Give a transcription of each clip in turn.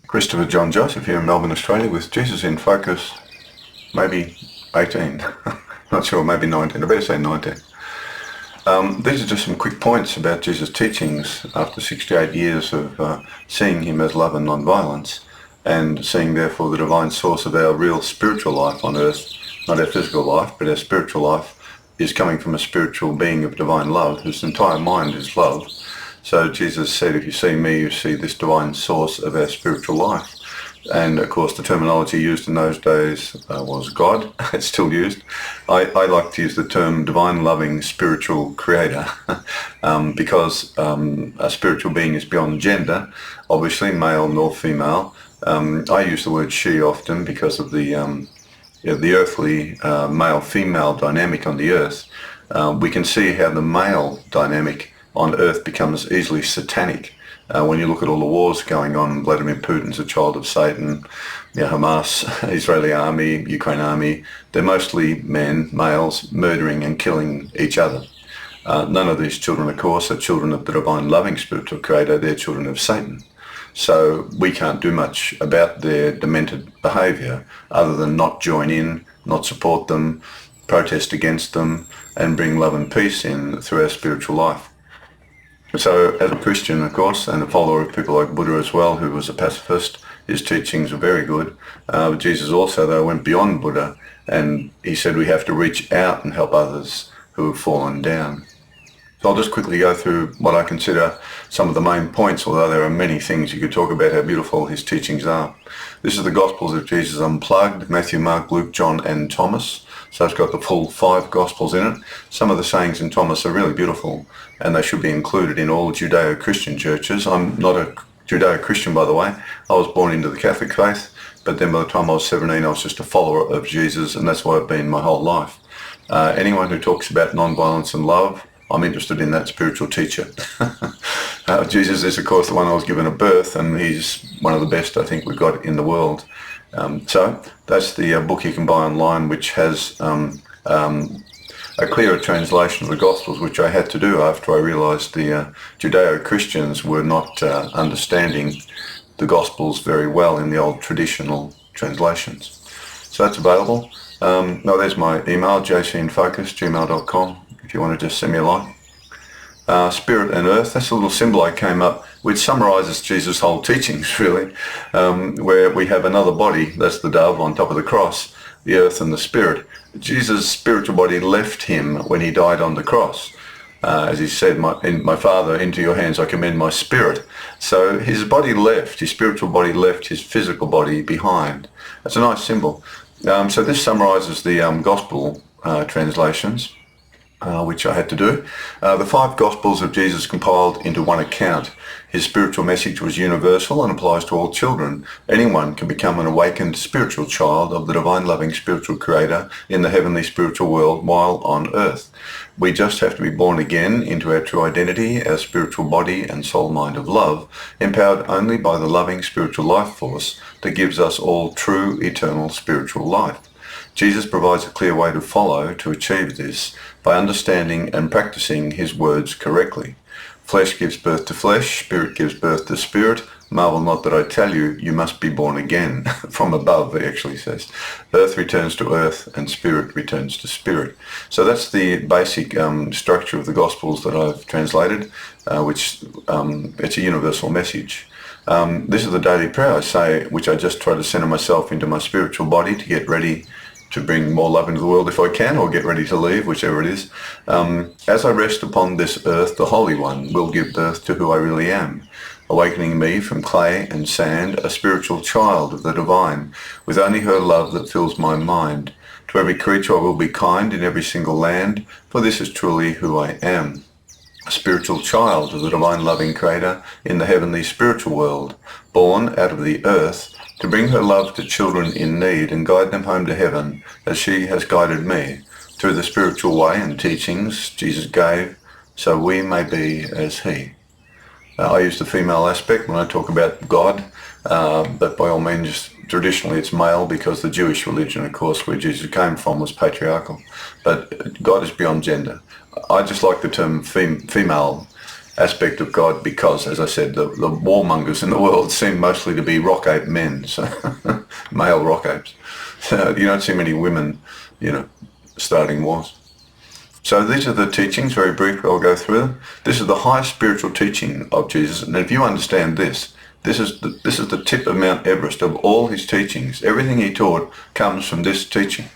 Christopher John Joseph here in Melbourne, Australia, with Jesus in Focus, maybe 18, not sure, maybe 19, I better say 19. These are just some quick points about Jesus' teachings after 68 years of seeing him as love and non-violence, and seeing therefore the divine source of our real spiritual life on earth, not our physical life, but our spiritual life is coming from a spiritual being of divine love, whose entire mind is love. So Jesus said, if you see me, you see this divine source of our spiritual life. And of course, the terminology used in those days was God. It's still used. I like to use the term divine, loving, spiritual creator because a spiritual being is beyond gender, obviously male nor female. I use the word she often because of the earthly male-female dynamic on the earth. We can see how the male dynamic on earth becomes easily satanic. When you look at all the wars going on, Vladimir Putin's a child of Satan, Hamas, Israeli army, Ukraine army, they're mostly men, males, murdering and killing each other. None of these children, of course, are children of the divine loving spiritual creator, they're children of Satan. So we can't do much about their demented behaviour other than not join in, not support them, protest against them, and bring love and peace in through our spiritual life. So as a Christian, of course, and a follower of people like Buddha as well, who was a pacifist, his teachings were very good. Jesus also, though, went beyond Buddha, and he said we have to reach out and help others who have fallen down. So I'll just quickly go through what I consider some of the main points, although there are many things you could talk about how beautiful his teachings are. This is the Gospels of Jesus Unplugged, Matthew, Mark, Luke, John and Thomas. So it's got the full 5 Gospels in it. Some of the sayings in Thomas are really beautiful, and they should be included in all Judeo-Christian churches. I'm not a Judeo-Christian, by the way. I was born into the Catholic faith, but then by the time I was 17, I was just a follower of Jesus, and that's what I've been my whole life. Anyone who talks about non-violence and love, I'm interested in that spiritual teacher. Jesus is, of course, the one I was given at birth, and he's one of the best I think we've got in the world. So that's the book you can buy online, which has a clearer translation of the Gospels, which I had to do after I realised the Judeo-Christians were not understanding the Gospels very well in the old traditional translations. So that's available. No, there's my email, jcinfocus@gmail.com, if you want to just send me a line. Spirit and earth, that's a little symbol I came up, which summarises Jesus' whole teachings, really, where we have another body, that's the dove on top of the cross, the earth and the spirit. Jesus' spiritual body left him when he died on the cross. As he said, my Father, into your hands I commend my spirit. So his body left, his spiritual body left his physical body behind. That's a nice symbol. So this summarises the Gospel translations, which I had to do. The 5 Gospels of Jesus compiled into one account. His spiritual message was universal and applies to all children. Anyone can become an awakened spiritual child of the divine loving spiritual creator in the heavenly spiritual world while on earth. We just have to be born again into our true identity, our spiritual body and soul mind of love, empowered only by the loving spiritual life force that gives us all true eternal spiritual life. Jesus provides a clear way to follow to achieve this by understanding and practicing his words correctly. Flesh gives birth to flesh, spirit gives birth to spirit. Marvel not that I tell you, you must be born again. From above, he actually says. Earth returns to earth and spirit returns to spirit. So that's the basic structure of the Gospels that I've translated, which it's a universal message. This is the daily prayer I say, which I just try to center myself into my spiritual body to get ready to bring more love into the world if I can, or get ready to leave, whichever it is. As I rest upon this earth, the Holy One will give birth to who I really am, awakening me from clay and sand, a spiritual child of the divine, with only her love that fills my mind. To every creature I will be kind in every single land, for this is truly who I am. A spiritual child of the divine loving creator in the heavenly spiritual world, born out of the earth, to bring her love to children in need and guide them home to heaven as she has guided me through the spiritual way and teachings Jesus gave, so we may be as he. I use the female aspect when I talk about God, but by all means traditionally it's male because the Jewish religion, of course, where Jesus came from was patriarchal. But God is beyond gender. I just like the term female aspect of God because, as I said, the warmongers in the world seem mostly to be rock ape men, so male rock apes. So you don't see many women, starting wars. So these are the teachings, very briefly I'll go through them. This is the highest spiritual teaching of Jesus, and if you understand this is the tip of Mount Everest of all his teachings. Everything he taught comes from this teaching.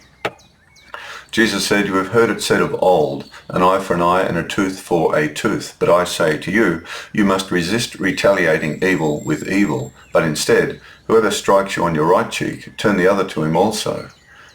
Jesus said, "You have heard it said of old, an eye for an eye and a tooth for a tooth. But I say to you, you must resist retaliating evil with evil. But instead, whoever strikes you on your right cheek, turn the other to him also.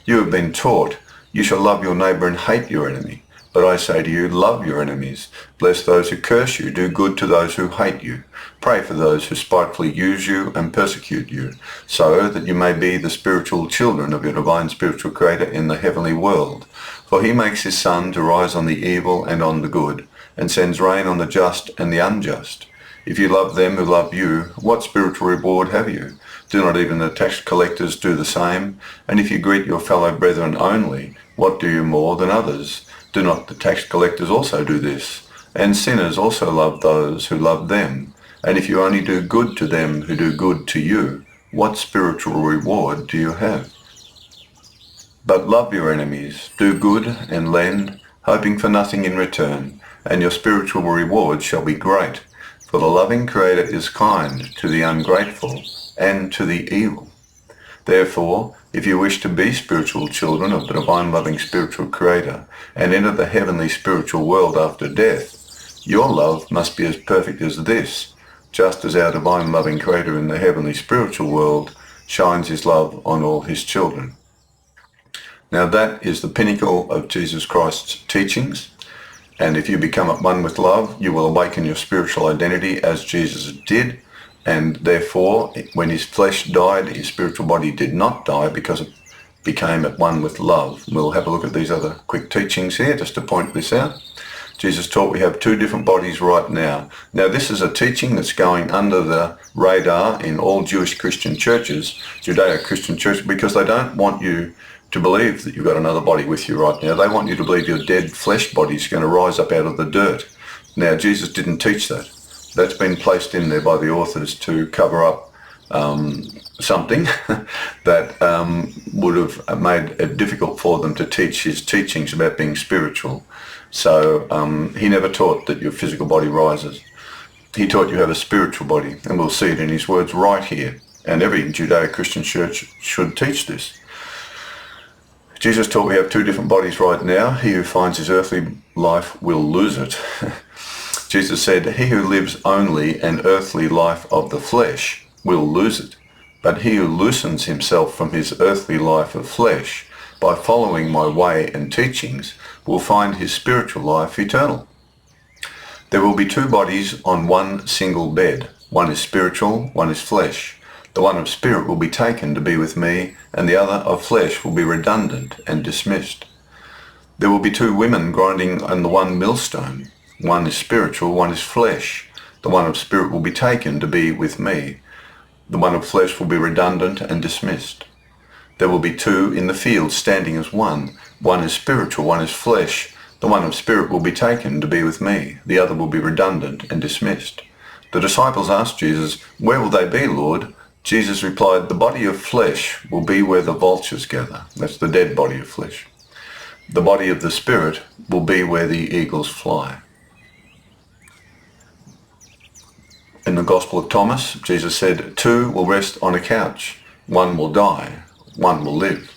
You have been taught, you shall love your neighbor and hate your enemy. But I say to you, love your enemies. Bless those who curse you. Do good to those who hate you. Pray for those who spitefully use you and persecute you, so that you may be the spiritual children of your divine spiritual Creator in the heavenly world. For he makes his sun to rise on the evil and on the good, and sends rain on the just and the unjust. If you love them who love you, what spiritual reward have you? Do not even the tax collectors do the same? And if you greet your fellow brethren only, what do you more than others? Do not the tax collectors also do this? And sinners also love those who love them. And if you only do good to them who do good to you, what spiritual reward do you have? But love your enemies, do good and lend, hoping for nothing in return, and your spiritual reward shall be great. For the loving Creator is kind to the ungrateful and to the evil. Therefore, if you wish to be spiritual children of the divine loving spiritual Creator and enter the heavenly spiritual world after death, your love must be as perfect as this, just as our divine loving Creator in the heavenly spiritual world shines his love on all his children. Now that is the pinnacle of Jesus Christ's teachings, and if you become at one with love, you will awaken your spiritual identity as Jesus did. And therefore, when his flesh died, his spiritual body did not die because it became at one with love. We'll have a look at these other quick teachings here just to point this out. Jesus taught we have two different bodies right now. Now this is a teaching that's going under the radar in all Jewish Christian churches, Judeo-Christian churches, because they don't want you to believe that you've got another body with you right now. They want you to believe your dead flesh body is going to rise up out of the dirt. Now Jesus didn't teach that. That's been placed in there by the authors to cover up something that would have made it difficult for them to teach his teachings about being spiritual. So he never taught that your physical body rises. He taught you have a spiritual body, and we'll see it in his words right here. And every Judeo-Christian church should teach this. Jesus taught we have two different bodies right now. He who finds his earthly life will lose it. Jesus said, he who lives only an earthly life of the flesh will lose it. But he who loosens himself from his earthly life of flesh by following my way and teachings will find his spiritual life eternal. There will be two bodies on one single bed. One is spiritual, one is flesh. The one of spirit will be taken to be with me, and the other of flesh will be redundant and dismissed. There will be two women grinding on the one millstone. One is spiritual, one is flesh. The one of spirit will be taken to be with me. The one of flesh will be redundant and dismissed. There will be two in the field standing as one. One is spiritual, one is flesh. The one of spirit will be taken to be with me. The other will be redundant and dismissed. The disciples asked Jesus, where will they be, Lord? Jesus replied, the body of flesh will be where the vultures gather. That's the dead body of flesh. The body of the spirit will be where the eagles fly. In the Gospel of Thomas, Jesus said, two will rest on a couch. One will die, one will live.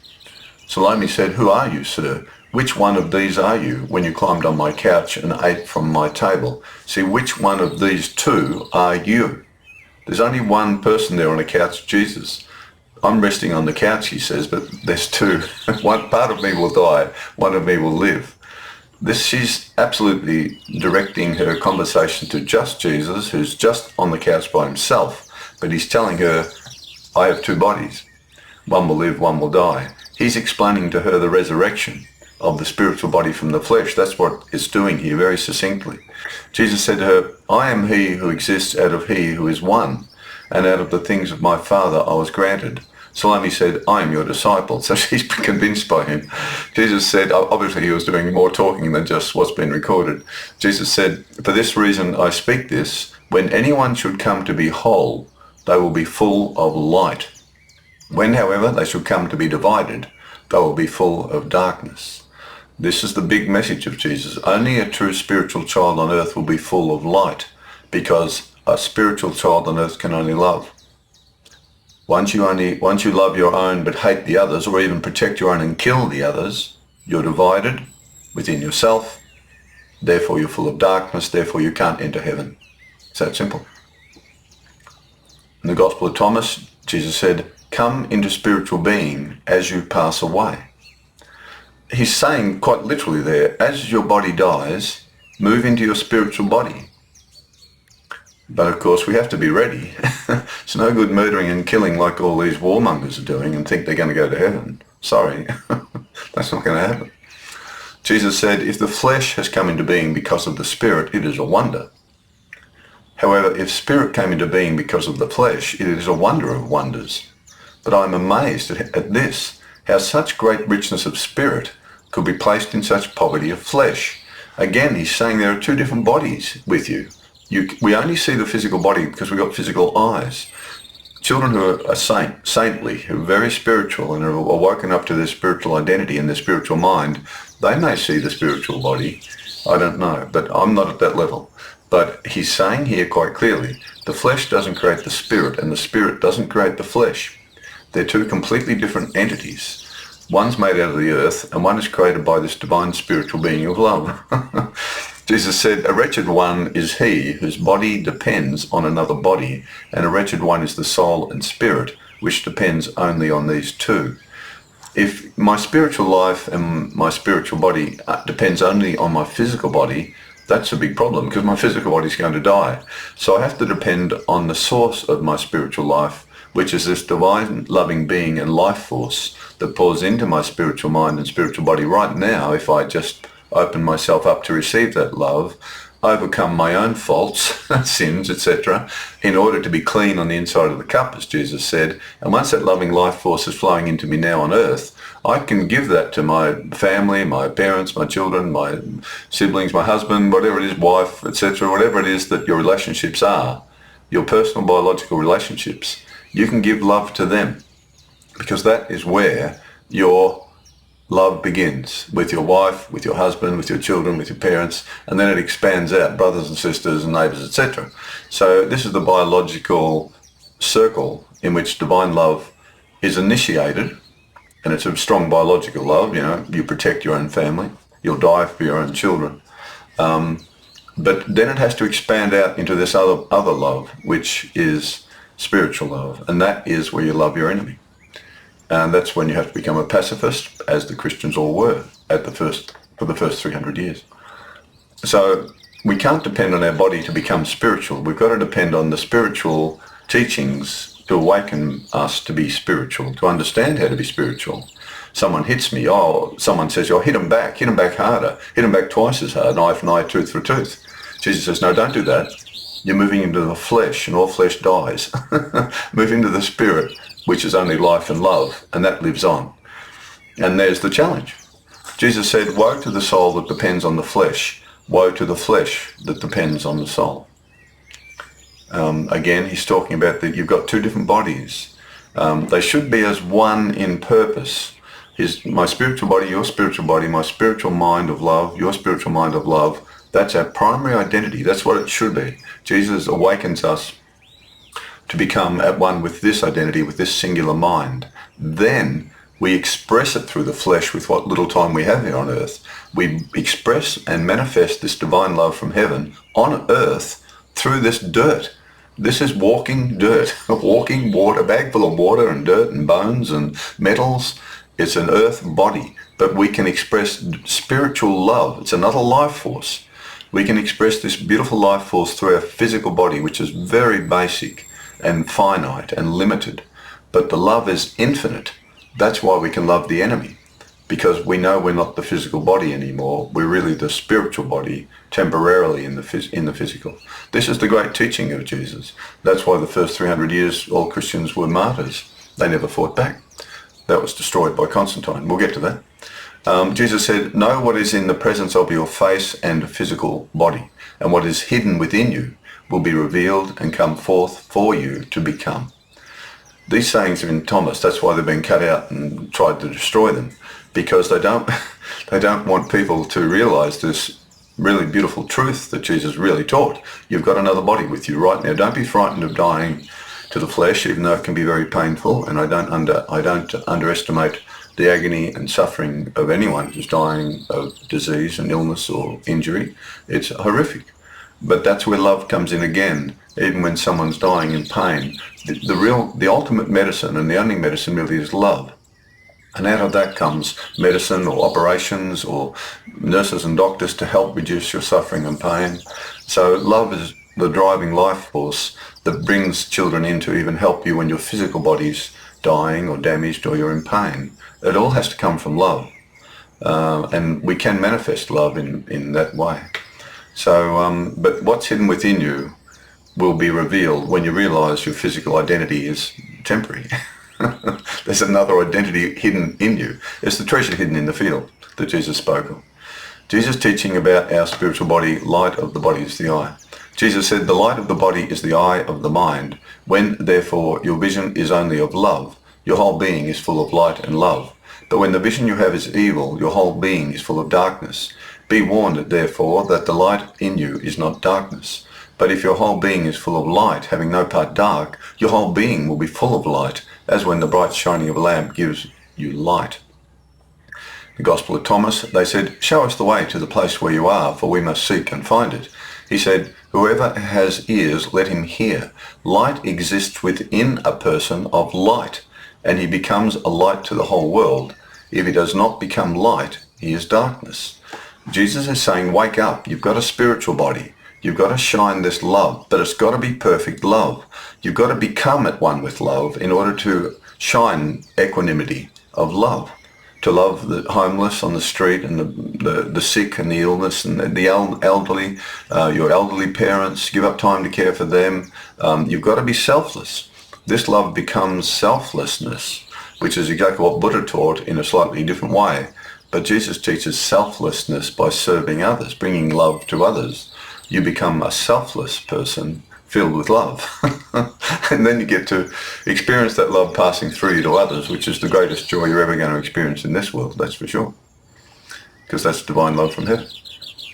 Salome said, who are you, sir? Which one of these are you when you climbed on my couch and ate from my table? See, which one of these two are you? There's only one person there on a couch, Jesus. I'm resting on the couch, he says, but there's two. One part of me will die, one of me will live. She's absolutely directing her conversation to just Jesus, who's just on the couch by himself, but he's telling her, I have two bodies. One will live, one will die. He's explaining to her the resurrection of the spiritual body from the flesh. That's what it's doing here very succinctly. Jesus said to her, I am he who exists out of he who is one, and out of the things of my Father I was granted. Salome said, I am your disciple. So she's convinced by him. Jesus said, obviously he was doing more talking than just what's been recorded. Jesus said, for this reason I speak this, when anyone should come to be whole, they will be full of light. When, however, they should come to be divided, they will be full of darkness. This is the big message of Jesus. Only a true spiritual child on earth will be full of light, because a spiritual child on earth can only love. Once you love your own but hate the others, or even protect your own and kill the others, you're divided within yourself. Therefore you're full of darkness, therefore you can't enter heaven. It's that simple. In the Gospel of Thomas, Jesus said, come into spiritual being as you pass away. He's saying quite literally there, as your body dies, move into your spiritual body. But of course we have to be ready. It's no good murdering and killing like all these warmongers are doing and think they're going to go to heaven. Sorry, that's not going to happen. Jesus said, if the flesh has come into being because of the spirit, it is a wonder. However, if spirit came into being because of the flesh, it is a wonder of wonders. But I'm amazed at this, how such great richness of spirit could be placed in such poverty of flesh. Again, he's saying there are two different bodies with you. We only see the physical body because we've got physical eyes. Children who are saintly, who are very spiritual and are woken up to their spiritual identity and their spiritual mind, they may see the spiritual body. I don't know, but I'm not at that level. But he's saying here quite clearly, the flesh doesn't create the spirit and the spirit doesn't create the flesh. They're two completely different entities. One's made out of the earth and one is created by this divine spiritual being of love. Jesus said, a wretched one is he whose body depends on another body, and a wretched one is the soul and spirit, which depends only on these two. If my spiritual life and my spiritual body depends only on my physical body, that's a big problem because my physical body is going to die. So I have to depend on the source of my spiritual life, which is this divine loving being and life force that pours into my spiritual mind and spiritual body right now. If I just open myself up to receive that love, overcome my own faults, sins, etc., in order to be clean on the inside of the cup, as Jesus said. And once that loving life force is flowing into me now on earth, I can give that to my family, my parents, my children, my siblings, my husband, whatever it is, wife, etc., whatever it is that your relationships are, your personal biological relationships. You can give love to them because that is where your love begins, with your wife, with your husband, with your children, with your parents, and then it expands out, brothers and sisters and neighbours, etc. So this is the biological circle in which divine love is initiated, and it's a strong biological love. You know, you protect your own family, you'll die for your own children. But then it has to expand out into this other love, which is spiritual love, and that is where you love your enemy. And that's when you have to become a pacifist, as the Christians all were for the first 300 years. So we can't depend on our body to become spiritual. We've got to depend on the spiritual teachings to awaken us to be spiritual, to understand how to be spiritual. Someone hits me, someone says, hit them back harder, hit them back twice as hard, eye for eye, tooth for tooth. Jesus says, no, don't do that. You're moving into the flesh, and all flesh dies. Move into the spirit, which is only life and love, and that lives on. And there's the challenge. Jesus said, woe to the soul that depends on the flesh, woe to the flesh that depends on the soul. Again, he's talking about that you've got two different bodies. They should be as one in purpose. My spiritual body, your spiritual body, my spiritual mind of love, your spiritual mind of love, that's our primary identity. That's what it should be. Jesus awakens us to become at one with this identity, with this singular mind. Then we express it through the flesh with what little time we have here on earth. We express and manifest this divine love from heaven on earth through this dirt. This is walking dirt, a walking water bag full of water and dirt and bones and metals. It's an earth body, but we can express spiritual love. It's another life force. We can express this beautiful life force through our physical body, which is very basic and finite and limited. But the love is infinite. That's why we can love the enemy, because we know we're not the physical body anymore. We're really the spiritual body, temporarily in the physical. This is the great teaching of Jesus. That's why the first 300 years all Christians were martyrs. They never fought back. That was destroyed by Constantine. We'll get to that. Jesus said, know what is in the presence of your face and physical body, and what is hidden within you will be revealed and come forth for you to become. These sayings are in Thomas. That's why they've been cut out and tried to destroy them, because they don't want people to realize this really beautiful truth that Jesus really taught. You've got another body with you right now. Don't be frightened of dying to the flesh, even though it can be very painful. And I don't underestimate the agony and suffering of anyone who's dying of disease and illness or injury. It's horrific. But that's where love comes in again. Even when someone's dying in pain, the ultimate medicine, and the only medicine really, is love. And out of that comes medicine or operations or nurses and doctors to help reduce your suffering and pain. So love is the driving life force that brings children in to even help you when your physical body's dying or damaged or you're in pain. It all has to come from love. And we can manifest love in that way. So, but what's hidden within you will be revealed when you realize your physical identity is temporary. There's another identity hidden in you. It's the treasure hidden in the field that Jesus spoke of. Jesus teaching about our spiritual body, light of the body is the eye. Jesus said, the light of the body is the eye of the mind. When, therefore, your vision is only of love, your whole being is full of light and love. But when the vision you have is evil, your whole being is full of darkness. Be warned, therefore, that the light in you is not darkness. But if your whole being is full of light, having no part dark, your whole being will be full of light, as when the bright shining of a lamp gives you light. The Gospel of Thomas, they said, show us the way to the place where you are, for we must seek and find it. He said, whoever has ears, let him hear. Light exists within a person of light, and he becomes a light to the whole world. If he does not become light, he is darkness. Jesus is saying, wake up. You've got a spiritual body. You've got to shine this love, but it's got to be perfect love. You've got to become at one with love in order to shine equanimity of love. To love the homeless on the street and the sick and the illness and the elderly, your elderly parents, give up time to care for them. You've got to be selfless. This love becomes selflessness, which is exactly what Buddha taught in a slightly different way. But Jesus teaches selflessness by serving others, bringing love to others. You become a selfless person filled with love. And then you get to experience that love passing through you to others, which is the greatest joy you're ever going to experience in this world, that's for sure. Because that's divine love from heaven.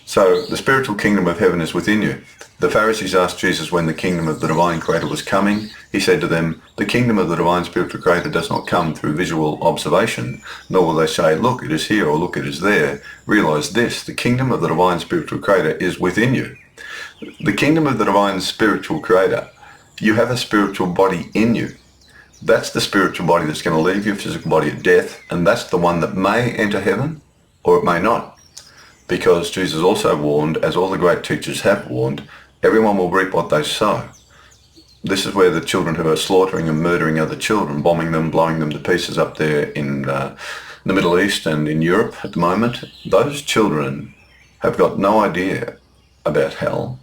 So the spiritual kingdom of heaven is within you. The Pharisees asked Jesus when the kingdom of the divine creator was coming. He said to them, the kingdom of the divine spiritual creator does not come through visual observation, nor will they say, look, it is here, or look, it is there. Realize this, the kingdom of the divine spiritual creator is within you. The kingdom of the divine spiritual creator, you have a spiritual body in you. That's the spiritual body that's going to leave your physical body at death, and that's the one that may enter heaven, or it may not. Because Jesus also warned, as all the great teachers have warned, everyone will reap what they sow. This is where the children who are slaughtering and murdering other children, bombing them, blowing them to pieces up there in the Middle East and in Europe at the moment, those children have got no idea about hell.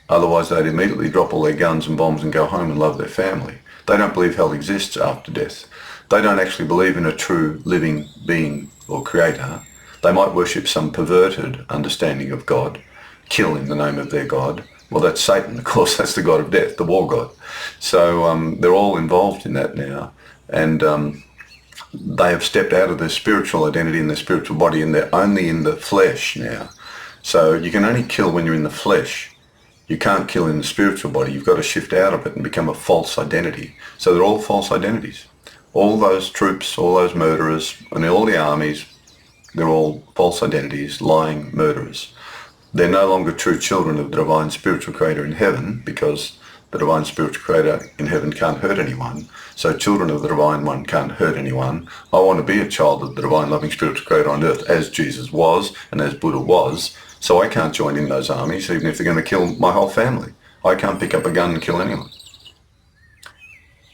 Otherwise they'd immediately drop all their guns and bombs and go home and love their family. They don't believe hell exists after death. They don't actually believe in a true living being or creator. They might worship some perverted understanding of God, kill in the name of their God. Well, that's Satan, of course. That's the god of death, the war god. So they're all involved in that now. And they have stepped out of their spiritual identity and their spiritual body, and they're only in the flesh now. So you can only kill when you're in the flesh. You can't kill in the spiritual body. You've got to shift out of it and become a false identity. So they're all false identities. All those troops, all those murderers, and all the armies, they're all false identities, lying murderers. They're no longer true children of the divine spiritual creator in heaven, because the divine spiritual creator in heaven can't hurt anyone. So children of the divine one can't hurt anyone. I want to be a child of the divine loving spiritual creator on earth, as Jesus was and as Buddha was. So I can't join in those armies, even if they're going to kill my whole family. I can't pick up a gun and kill anyone.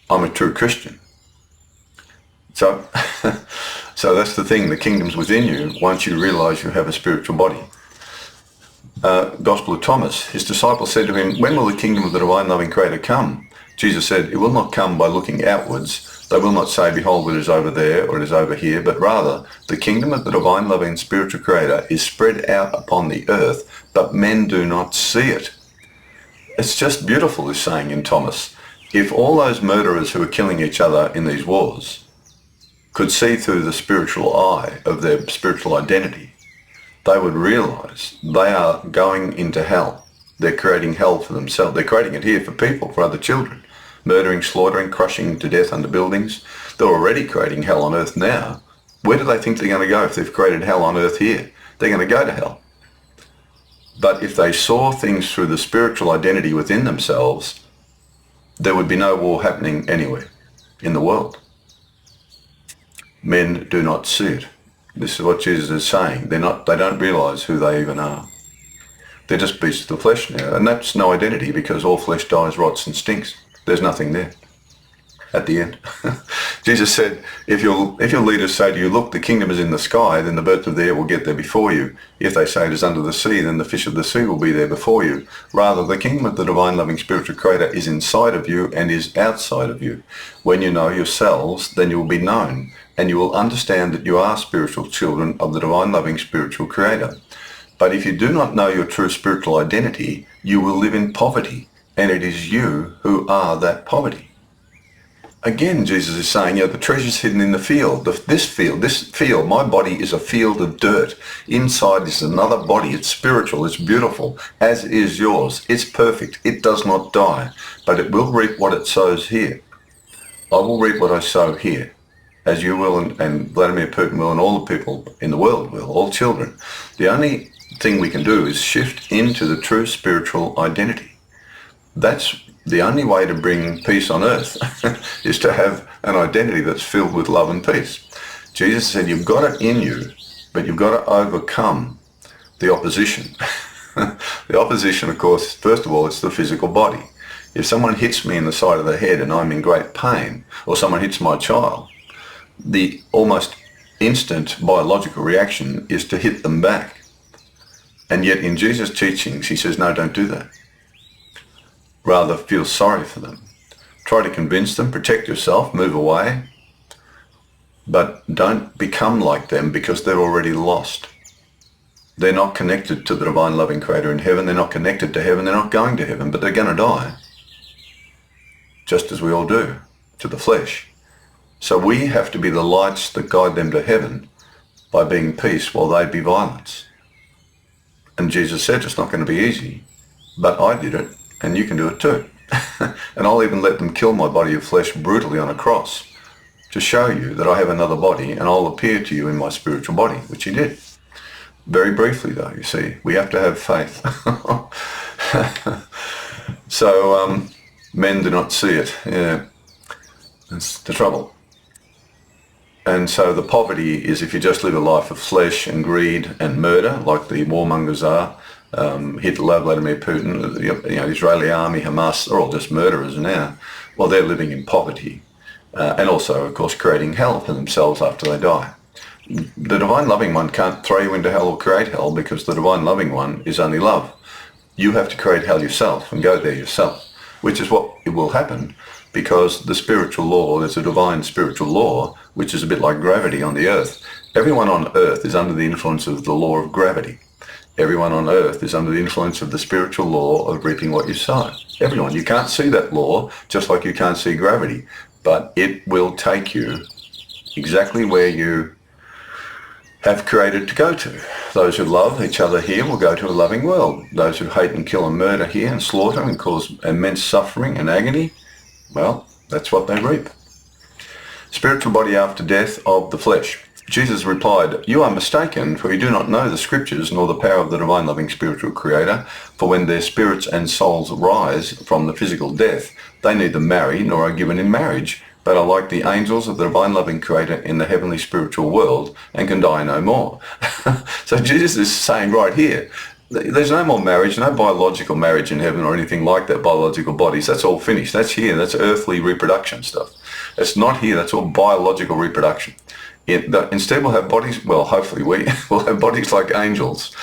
I'm a true Christian. So that's the thing, the kingdom's within you once you realize you have a spiritual body. Gospel of Thomas, his disciples said to him, when will the kingdom of the divine loving creator come? Jesus said, it will not come by looking outwards, They will not say, behold, it is over there or it is over here, but rather the kingdom of the divine loving spiritual creator is spread out upon the earth, but men do not see it. It's just beautiful, this saying in Thomas. If all those murderers who are killing each other in these wars could see through the spiritual eye of their spiritual identity, they would realize they are going into hell. They're creating hell for themselves. They're creating it here for people, for other children. Murdering, slaughtering, crushing to death under buildings. They're already creating hell on earth now. Where do they think they're going to go if they've created hell on earth here? They're going to go to hell. But if they saw things through the spiritual identity within themselves, there would be no war happening anywhere in the world. Men do not see it. This is what Jesus is saying. They don't realize who they even are. They're just beasts of the flesh now. And that's no identity, because all flesh dies, rots and stinks. There's nothing there at the end. Jesus said, if your leaders say to you, look, the kingdom is in the sky, then the birds of the air will get there before you. If they say it is under the sea, then the fish of the sea will be there before you. Rather, the kingdom of the divine loving spiritual creator is inside of you and is outside of you. When you know yourselves, then you will be known, and you will understand that you are spiritual children of the divine loving spiritual creator. But if you do not know your true spiritual identity, you will live in poverty, and it is you who are that poverty. Again, Jesus is saying, the treasure's hidden in the field. This field, my body is a field of dirt. Inside is another body. It's spiritual. It's beautiful, as is yours. It's perfect. It does not die, but it will reap what it sows here. I will reap what I sow here, as you will, and Vladimir Putin will, and all the people in the world will, all children. The only thing we can do is shift into the true spiritual identity. That's the only way to bring peace on earth, is to have an identity that's filled with love and peace. Jesus said, you've got it in you, but you've got to overcome the opposition. The opposition, of course, first of all, it's the physical body. If someone hits me in the side of the head and I'm in great pain, or someone hits my child, the almost instant biological reaction is to hit them back. And yet in Jesus' teachings, he says, no, don't do that. Rather, feel sorry for them. Try to convince them, protect yourself, move away. But don't become like them, because they're already lost. They're not connected to the divine loving creator in heaven. They're not connected to heaven. They're not going to heaven, but they're going to die. Just as we all do, to the flesh. So we have to be the lights that guide them to heaven by being peace while they be violence. And Jesus said it's not going to be easy, but I did it, and you can do it too. And I'll even let them kill my body of flesh brutally on a cross to show you that I have another body, and I'll appear to you in my spiritual body, which he did. Very briefly though, you see, we have to have faith. So men do not see it. Yeah, that's the trouble. And so the poverty is if you just live a life of flesh and greed and murder, like the warmongers are. Hitler, Vladimir Putin, the Israeli army, Hamas, are all just murderers now. Well, they're living in poverty. And also, of course, creating hell for themselves after they die. The divine loving one can't throw you into hell or create hell, because the divine loving one is only love. You have to create hell yourself and go there yourself, which is what it will happen, because the spiritual law, there's a divine spiritual law, which is a bit like gravity on the earth. Everyone on earth is under the influence of the law of gravity. Everyone on earth is under the influence of the spiritual law of reaping what you sow. Everyone. You can't see that law, just like you can't see gravity, but it will take you exactly where you have created to go to. Those who love each other here will go to a loving world. Those who hate and kill and murder here and slaughter and cause immense suffering and agony, well, that's what they reap. Spiritual body after death of the flesh. Jesus replied, you are mistaken, for you do not know the scriptures nor the power of the divine loving spiritual creator. For when their spirits and souls rise from the physical death, they neither marry nor are given in marriage, but are like the angels of the divine loving creator in the heavenly spiritual world and can die no more. So Jesus is saying right here, there's no more marriage, no biological marriage in heaven or anything like that, biological bodies. That's all finished. That's here. That's earthly reproduction stuff. It's not here. That's all biological reproduction. Instead we'll have bodies, well, hopefully we will have bodies like angels.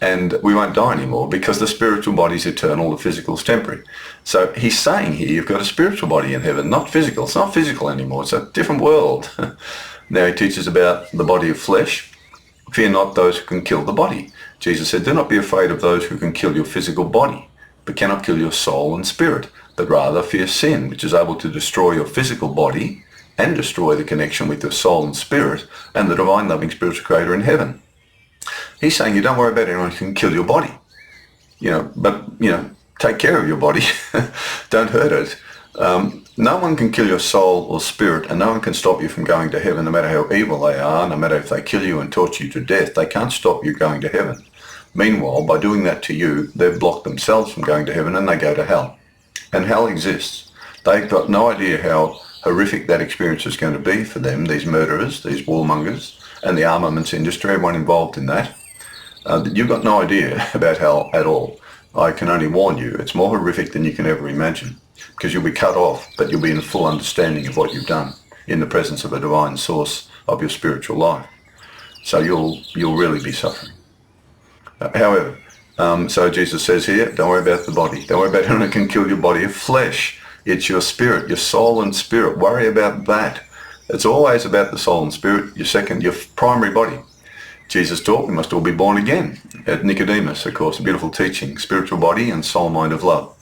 and we won't die anymore because the spiritual body is eternal, the physical is temporary. So he's saying here, you've got a spiritual body in heaven, not physical. It's not physical anymore. It's a different world. Now he teaches about the body of flesh. Fear not those who can kill the body. Jesus said, do not be afraid of those who can kill your physical body, but cannot kill your soul and spirit, but rather fear sin, which is able to destroy your physical body and destroy the connection with your soul and spirit and the divine loving spiritual creator in heaven. He's saying you don't worry about anyone who can kill your body, but take care of your body. Don't hurt it. No one can kill your soul or spirit, and no one can stop you from going to heaven, no matter how evil they are, no matter if they kill you and torture you to death. They can't stop you going to heaven. Meanwhile, by doing that to you, they've blocked themselves from going to heaven and they go to hell. And hell exists. They've got no idea how horrific that experience is going to be for them, these murderers, these warmongers, and the armaments industry, everyone involved in that. You've got no idea about hell at all. I can only warn you, it's more horrific than you can ever imagine, because you'll be cut off, but you'll be in full understanding of what you've done in the presence of a divine source of your spiritual life. So you'll really be suffering. However, so Jesus says here, don't worry about the body. Don't worry about who can kill your body of flesh. It's your spirit, your soul and spirit. Worry about that. It's always about the soul and spirit, your primary body. Jesus taught we must all be born again. At Nicodemus, of course, a beautiful teaching, spiritual body and soul mind of love.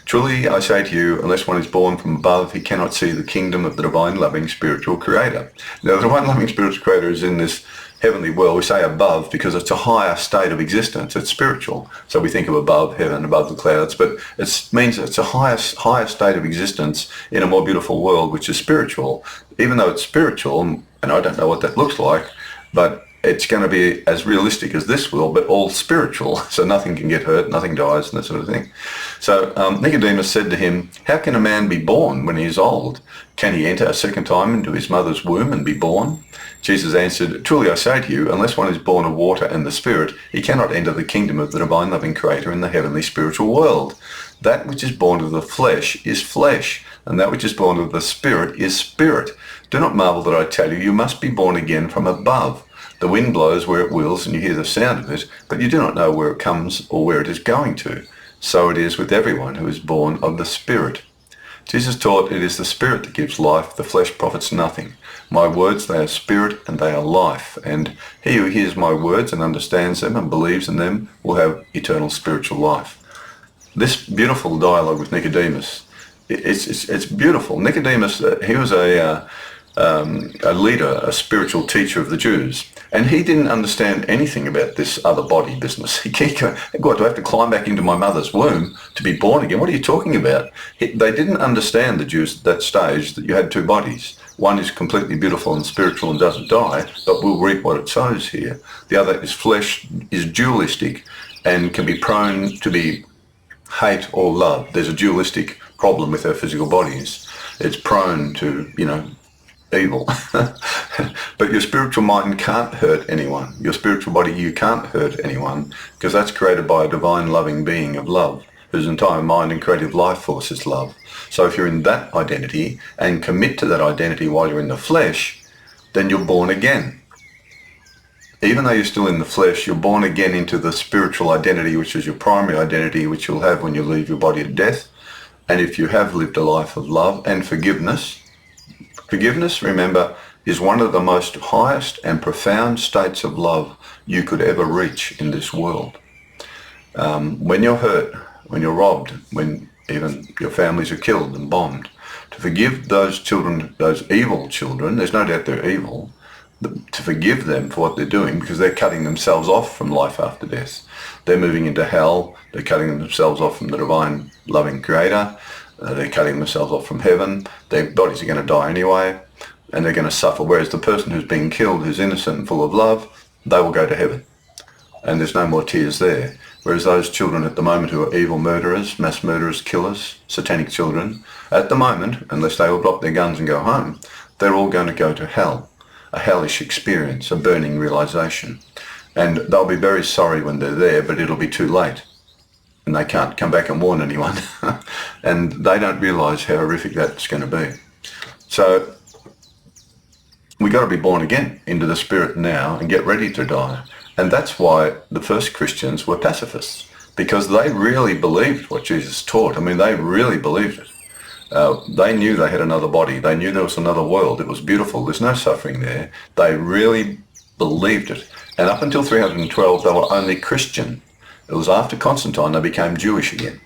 Truly, I say to you, unless one is born from above, he cannot see the kingdom of the divine loving spiritual creator. Now, the divine loving spiritual creator is in this heavenly world. We say above because it's a higher state of existence. It's spiritual. So we think of above heaven, above the clouds, but it means it's a higher state of existence in a more beautiful world, which is spiritual. Even though it's spiritual, and I don't know what that looks like, but it's going to be as realistic as this world, but all spiritual. So nothing can get hurt, nothing dies, and that sort of thing. So Nicodemus said to him, how can a man be born when he is old? Can he enter a second time into his mother's womb and be born? Jesus answered, truly I say to you, unless one is born of water and the Spirit, he cannot enter the kingdom of the divine loving creator in the heavenly spiritual world. That which is born of the flesh is flesh, and that which is born of the Spirit is spirit. Do not marvel that I tell you, you must be born again from above. The wind blows where it wills, and you hear the sound of it, but you do not know where it comes or where it is going to. So it is with everyone who is born of the Spirit. Jesus taught it is the Spirit that gives life, the flesh profits nothing. My words, they are spirit and they are life, and he who hears my words and understands them and believes in them will have eternal spiritual life. This beautiful dialogue with Nicodemus, it's beautiful. Nicodemus, he was a leader, a spiritual teacher of the Jews, and he didn't understand anything about this other body business. He can't go, do I have to climb back into my mother's womb to be born again? What are you talking about? They didn't understand, the Jews at that stage, that you had two bodies. One is completely beautiful and spiritual and doesn't die, but will reap what it sows here. The other is flesh, is dualistic, and can be prone to be hate or love. There's a dualistic problem with our physical bodies. It's prone to, evil. But your spiritual mind can't hurt anyone. Your spiritual body, you can't hurt anyone, because that's created by a divine loving being of love, whose entire mind and creative life force is love. So if you're in that identity and commit to that identity while you're in the flesh, then you're born again. Even though you're still in the flesh, you're born again into the spiritual identity, which is your primary identity, which you'll have when you leave your body at death. And if you have lived a life of love and forgiveness, remember, is one of the most highest and profound states of love you could ever reach in this world. When you're hurt, when you're robbed, when even your families are killed and bombed, to forgive those children, those evil children, there's no doubt they're evil, to forgive them for what they're doing, because they're cutting themselves off from life after death. They're moving into hell, they're cutting themselves off from the divine loving creator, they're cutting themselves off from heaven, their bodies are going to die anyway, and they're going to suffer. Whereas the person who's being killed, who's innocent and full of love, they will go to heaven. And there's no more tears there. Whereas those children at the moment who are evil murderers, mass murderers, killers, satanic children, at the moment, unless they all drop their guns and go home, they're all going to go to hell. A hellish experience, a burning realization. And they'll be very sorry when they're there, but it'll be too late. And they can't come back and warn anyone. And they don't realize how horrific that's going to be. So We got to be born again into the Spirit now and get ready to die. And that's why the first Christians were pacifists, because they really believed what Jesus taught. I mean, they really believed it. They knew they had another body. They knew there was another world. It was beautiful. There's no suffering there. They really believed it. And up until 312, they were only Christian. It was after Constantine they became Jewish again.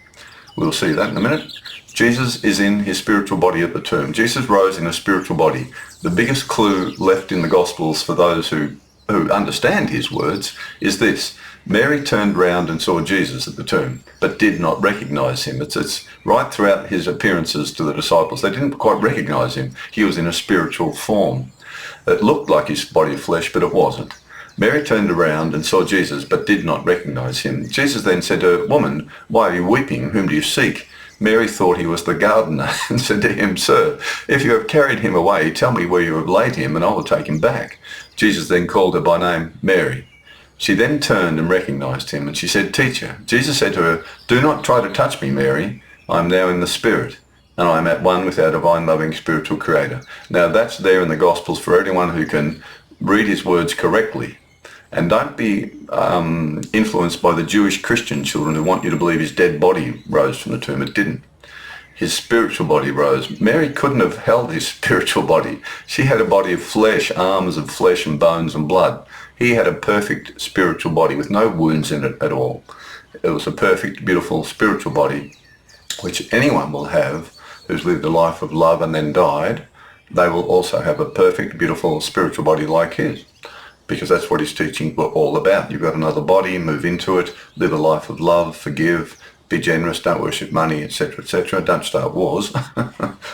We'll see that in a minute. Jesus is in his spiritual body at the tomb. Jesus rose in a spiritual body. The biggest clue left in the Gospels for those who understand his words is this. Mary turned round and saw Jesus at the tomb, but did not recognize him. It's right throughout his appearances to the disciples. They didn't quite recognize him. He was in a spiritual form. It looked like his body of flesh, but it wasn't. Mary turned around and saw Jesus, but did not recognize him. Jesus then said to her, "Woman, why are you weeping? Whom do you seek?" Mary thought he was the gardener and said to him, "Sir, if you have carried him away, tell me where you have laid him, and I will take him back." Jesus then called her by name, Mary. She then turned and recognized him, and she said, "Teacher." Jesus said to her, "Do not try to touch me, Mary. I am now in the Spirit, and I am at one with our divine, loving, spiritual Creator." Now that's there in the Gospels for anyone who can read his words correctly. And don't be influenced by the Jewish Christian children who want you to believe his dead body rose from the tomb. It didn't. His spiritual body rose. Mary couldn't have held his spiritual body. She had a body of flesh, arms of flesh and bones and blood. He had a perfect spiritual body with no wounds in it at all. It was a perfect, beautiful spiritual body, which anyone will have who's lived a life of love and then died. They will also have a perfect, beautiful spiritual body like his, because that's what his teachings were all about. You've got another body, move into it, live a life of love, forgive, be generous, don't worship money, etc., etc. Don't start wars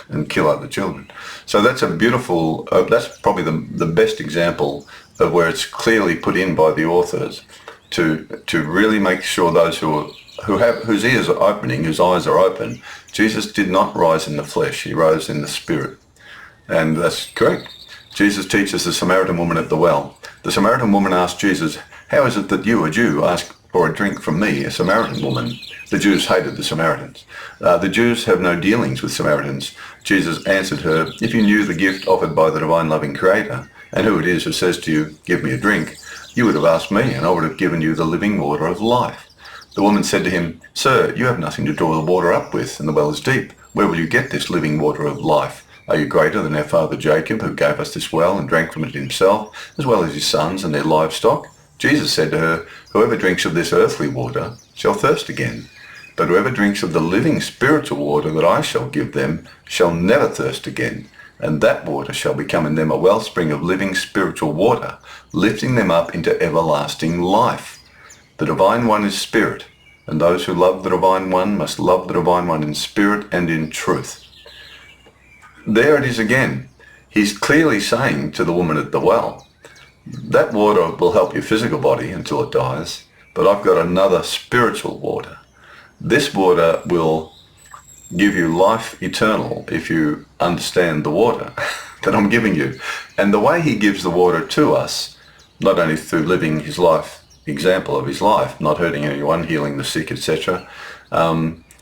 and kill other children. So that's a beautiful, that's probably the best example of where it's clearly put in by the authors to really make sure those whose ears are opening, whose eyes are open. Jesus did not rise in the flesh, he rose in the Spirit. And that's correct. Jesus teaches the Samaritan woman at the well. The Samaritan woman asked Jesus, "How is it that you, a Jew, ask for a drink from me, a Samaritan woman?" The Jews hated the Samaritans. The Jews have no dealings with Samaritans. Jesus answered her, "If you knew the gift offered by the divine loving Creator, and who it is who says to you, 'Give me a drink,' you would have asked me, and I would have given you the living water of life." The woman said to him, "Sir, you have nothing to draw the water up with, and the well is deep. Where will you get this living water of life? Are you greater than our father Jacob, who gave us this well and drank from it himself, as well as his sons and their livestock?" Jesus said to her, "Whoever drinks of this earthly water shall thirst again. But whoever drinks of the living spiritual water that I shall give them shall never thirst again. And that water shall become in them a wellspring of living spiritual water, lifting them up into everlasting life. The Divine One is Spirit, and those who love the Divine One must love the Divine One in spirit and in truth." There it is again. He's clearly saying to the woman at the well, that water will help your physical body until it dies, but I've got another spiritual water. This water will give you life eternal if you understand the water that I'm giving you. And the way he gives the water to us, not only through living his life, example of his life, not hurting anyone, healing the sick, etc.,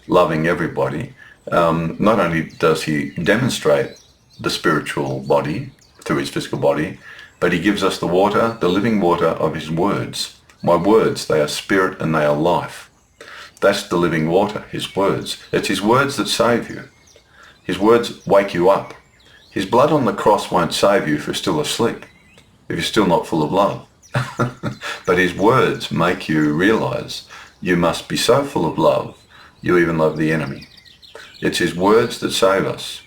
loving everybody, not only does he demonstrate the spiritual body through his physical body, but he gives us the water, the living water of his words. My words, they are spirit and they are life. That's the living water, his words. It's his words that save you. His words wake you up. His blood on the cross won't save you if you're still asleep, if you're still not full of love. But his words make you realize you must be so full of love, you even love the enemy. It's his words that save us.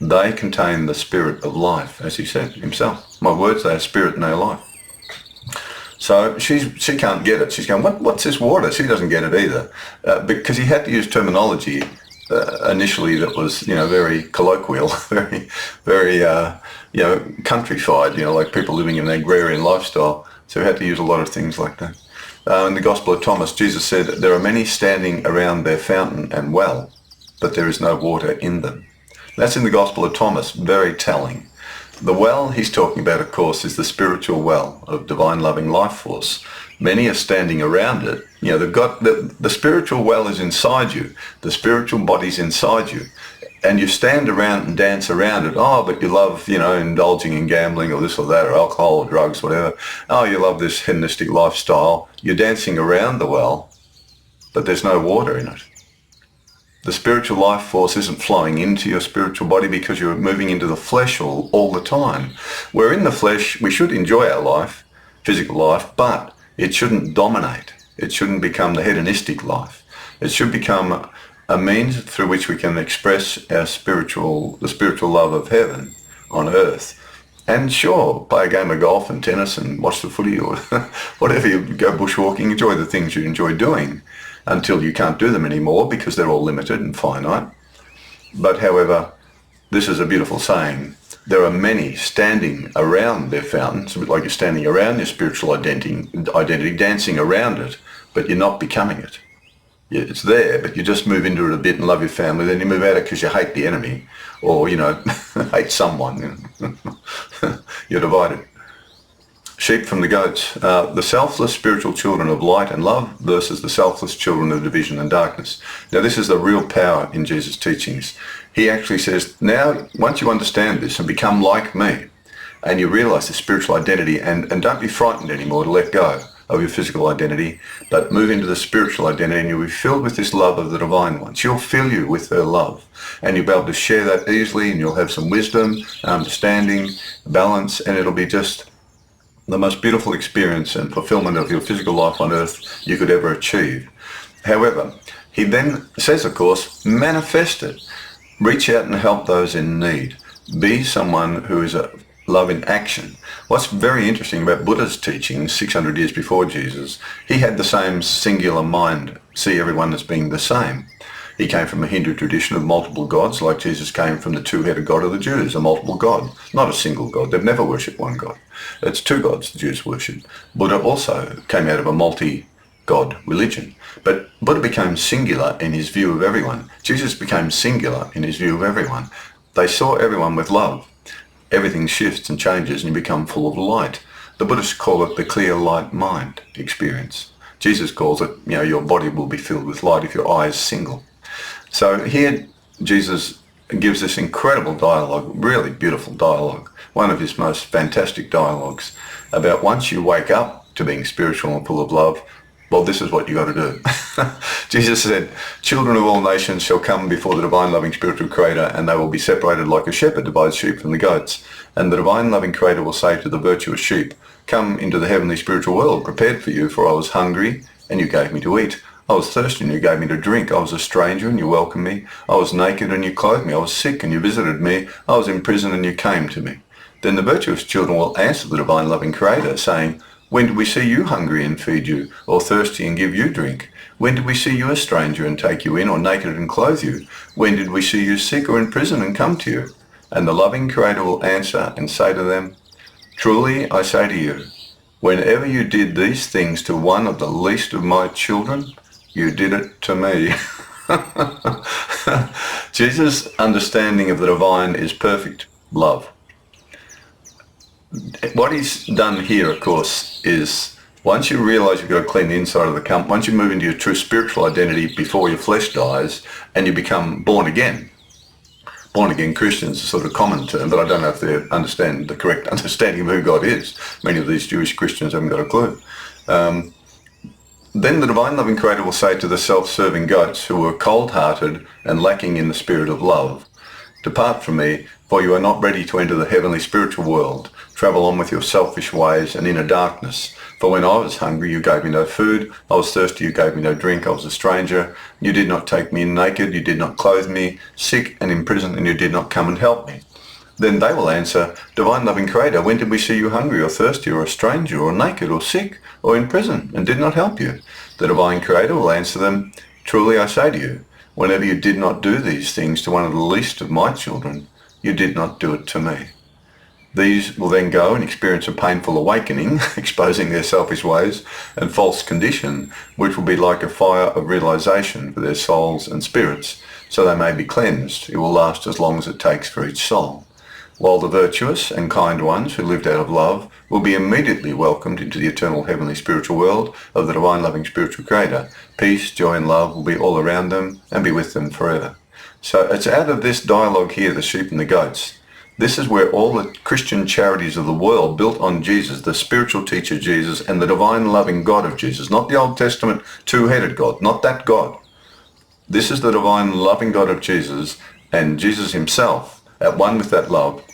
They contain the spirit of life, as he said himself. My words, they are spirit and they are life. So she can't get it. She's going, what's this water? She doesn't get it either. Because he had to use terminology initially that was, very colloquial, very, countrified, like people living in an agrarian lifestyle. So he had to use a lot of things like that. In the Gospel of Thomas, Jesus said, "There are many standing around their fountain and well, but there is no water in them." That's in the Gospel of Thomas, very telling. The well he's talking about, of course, is the spiritual well of divine loving life force. Many are standing around it. They've got the spiritual well is inside you. The spiritual body's inside you. and you stand around and dance around it. Oh, but you love, indulging in gambling or this or that or alcohol or drugs, whatever. Oh, you love this hedonistic lifestyle. You're dancing around the well, but there's no water in it. The spiritual life force isn't flowing into your spiritual body because you're moving into the flesh all the time. Where in the flesh, we should enjoy our life, physical life, but it shouldn't dominate. It shouldn't become the hedonistic life. It should become a means through which we can express the spiritual love of heaven on earth. And sure, play a game of golf and tennis and watch the footy or whatever, you go bushwalking, enjoy the things you enjoy doing until you can't do them anymore because they're all limited and finite. But however, this is a beautiful saying. There are many standing around their fountains, a bit like you're standing around your spiritual identity, dancing around it, but you're not becoming it. It's there, but you just move into it a bit and love your family, then you move out of it because you hate the enemy or, hate someone. You're divided. Sheep from the goats. The selfless spiritual children of light and love versus the selfless children of division and darkness. Now, this is the real power in Jesus' teachings. He actually says, now, once you understand this and become like me, and you realize the spiritual identity, and don't be frightened anymore to let go of your physical identity, but move into the spiritual identity, and you'll be filled with this love of the divine one. She'll fill you with her love, and you'll be able to share that easily, and you'll have some wisdom, understanding, balance, and it'll be just the most beautiful experience and fulfillment of your physical life on earth you could ever achieve. However, he then says, of course, manifest it. Reach out and help those in need. Be someone who is a love in action. What's very interesting about Buddha's teachings 600 years before Jesus, he had the same singular mind, see everyone as being the same. He came from a Hindu tradition of multiple gods, like Jesus came from the two-headed God of the Jews, a multiple God, not a single God. They've never worshipped one God. It's two gods the Jews worship. Buddha also came out of a multi-God religion. But Buddha became singular in his view of everyone. Jesus became singular in his view of everyone. They saw everyone with love. Everything shifts and changes and you become full of light. The Buddhists call it the clear light mind experience. Jesus calls it, your body will be filled with light if your eye is single. So here Jesus gives this incredible dialogue, really beautiful dialogue, one of his most fantastic dialogues about once you wake up to being spiritual and full of love, well, this is what you got to do. Jesus said, children of all nations shall come before the divine loving spiritual creator, and they will be separated like a shepherd divides sheep from the goats. And the divine loving creator will say to the virtuous sheep, come into the heavenly spiritual world prepared for you, for I was hungry and you gave me to eat. I was thirsty and you gave me to drink. I was a stranger and you welcomed me. I was naked and you clothed me. I was sick and you visited me. I was in prison and you came to me. Then the virtuous children will answer the divine loving creator, saying, when did we see you hungry and feed you, or thirsty and give you drink? When did we see you a stranger and take you in, or naked and clothe you? When did we see you sick or in prison and come to you? And the loving creator will answer and say to them, truly I say to you, whenever you did these things to one of the least of my children, you did it to me. Jesus' understanding of the divine is perfect love. What he's done here, of course, is once you realize you've got to clean the inside of the cup, once you move into your true spiritual identity before your flesh dies and you become born again. Born again Christians is a sort of common term, but I don't know if they understand the correct understanding of who God is. Many of these Jewish Christians haven't got a clue. Then the divine loving creator will say to the self-serving goats who were cold-hearted and lacking in the spirit of love, depart from me, for you are not ready to enter the heavenly spiritual world. Travel on with your selfish ways and inner darkness. For when I was hungry, you gave me no food. I was thirsty, you gave me no drink. I was a stranger. You did not take me in naked. You did not clothe me. Sick and in prison, and you did not come and help me. Then they will answer, divine loving creator, when did we see you hungry or thirsty or a stranger or naked or sick or in prison and did not help you? The divine creator will answer them, truly I say to you, whenever you did not do these things to one of the least of my children, you did not do it to me. These will then go and experience a painful awakening, exposing their selfish ways and false condition, which will be like a fire of realization for their souls and spirits, so they may be cleansed. It will last as long as it takes for each soul. While the virtuous and kind ones who lived out of love will be immediately welcomed into the eternal heavenly spiritual world of the divine loving spiritual creator. Peace, joy and love will be all around them and be with them forever. So it's out of this dialogue here, the sheep and the goats. This is where all the Christian charities of the world built on Jesus, the spiritual teacher Jesus, and the divine loving God of Jesus, not the Old Testament two-headed God, not that God. This is the divine loving God of Jesus, and Jesus himself, at one with that love,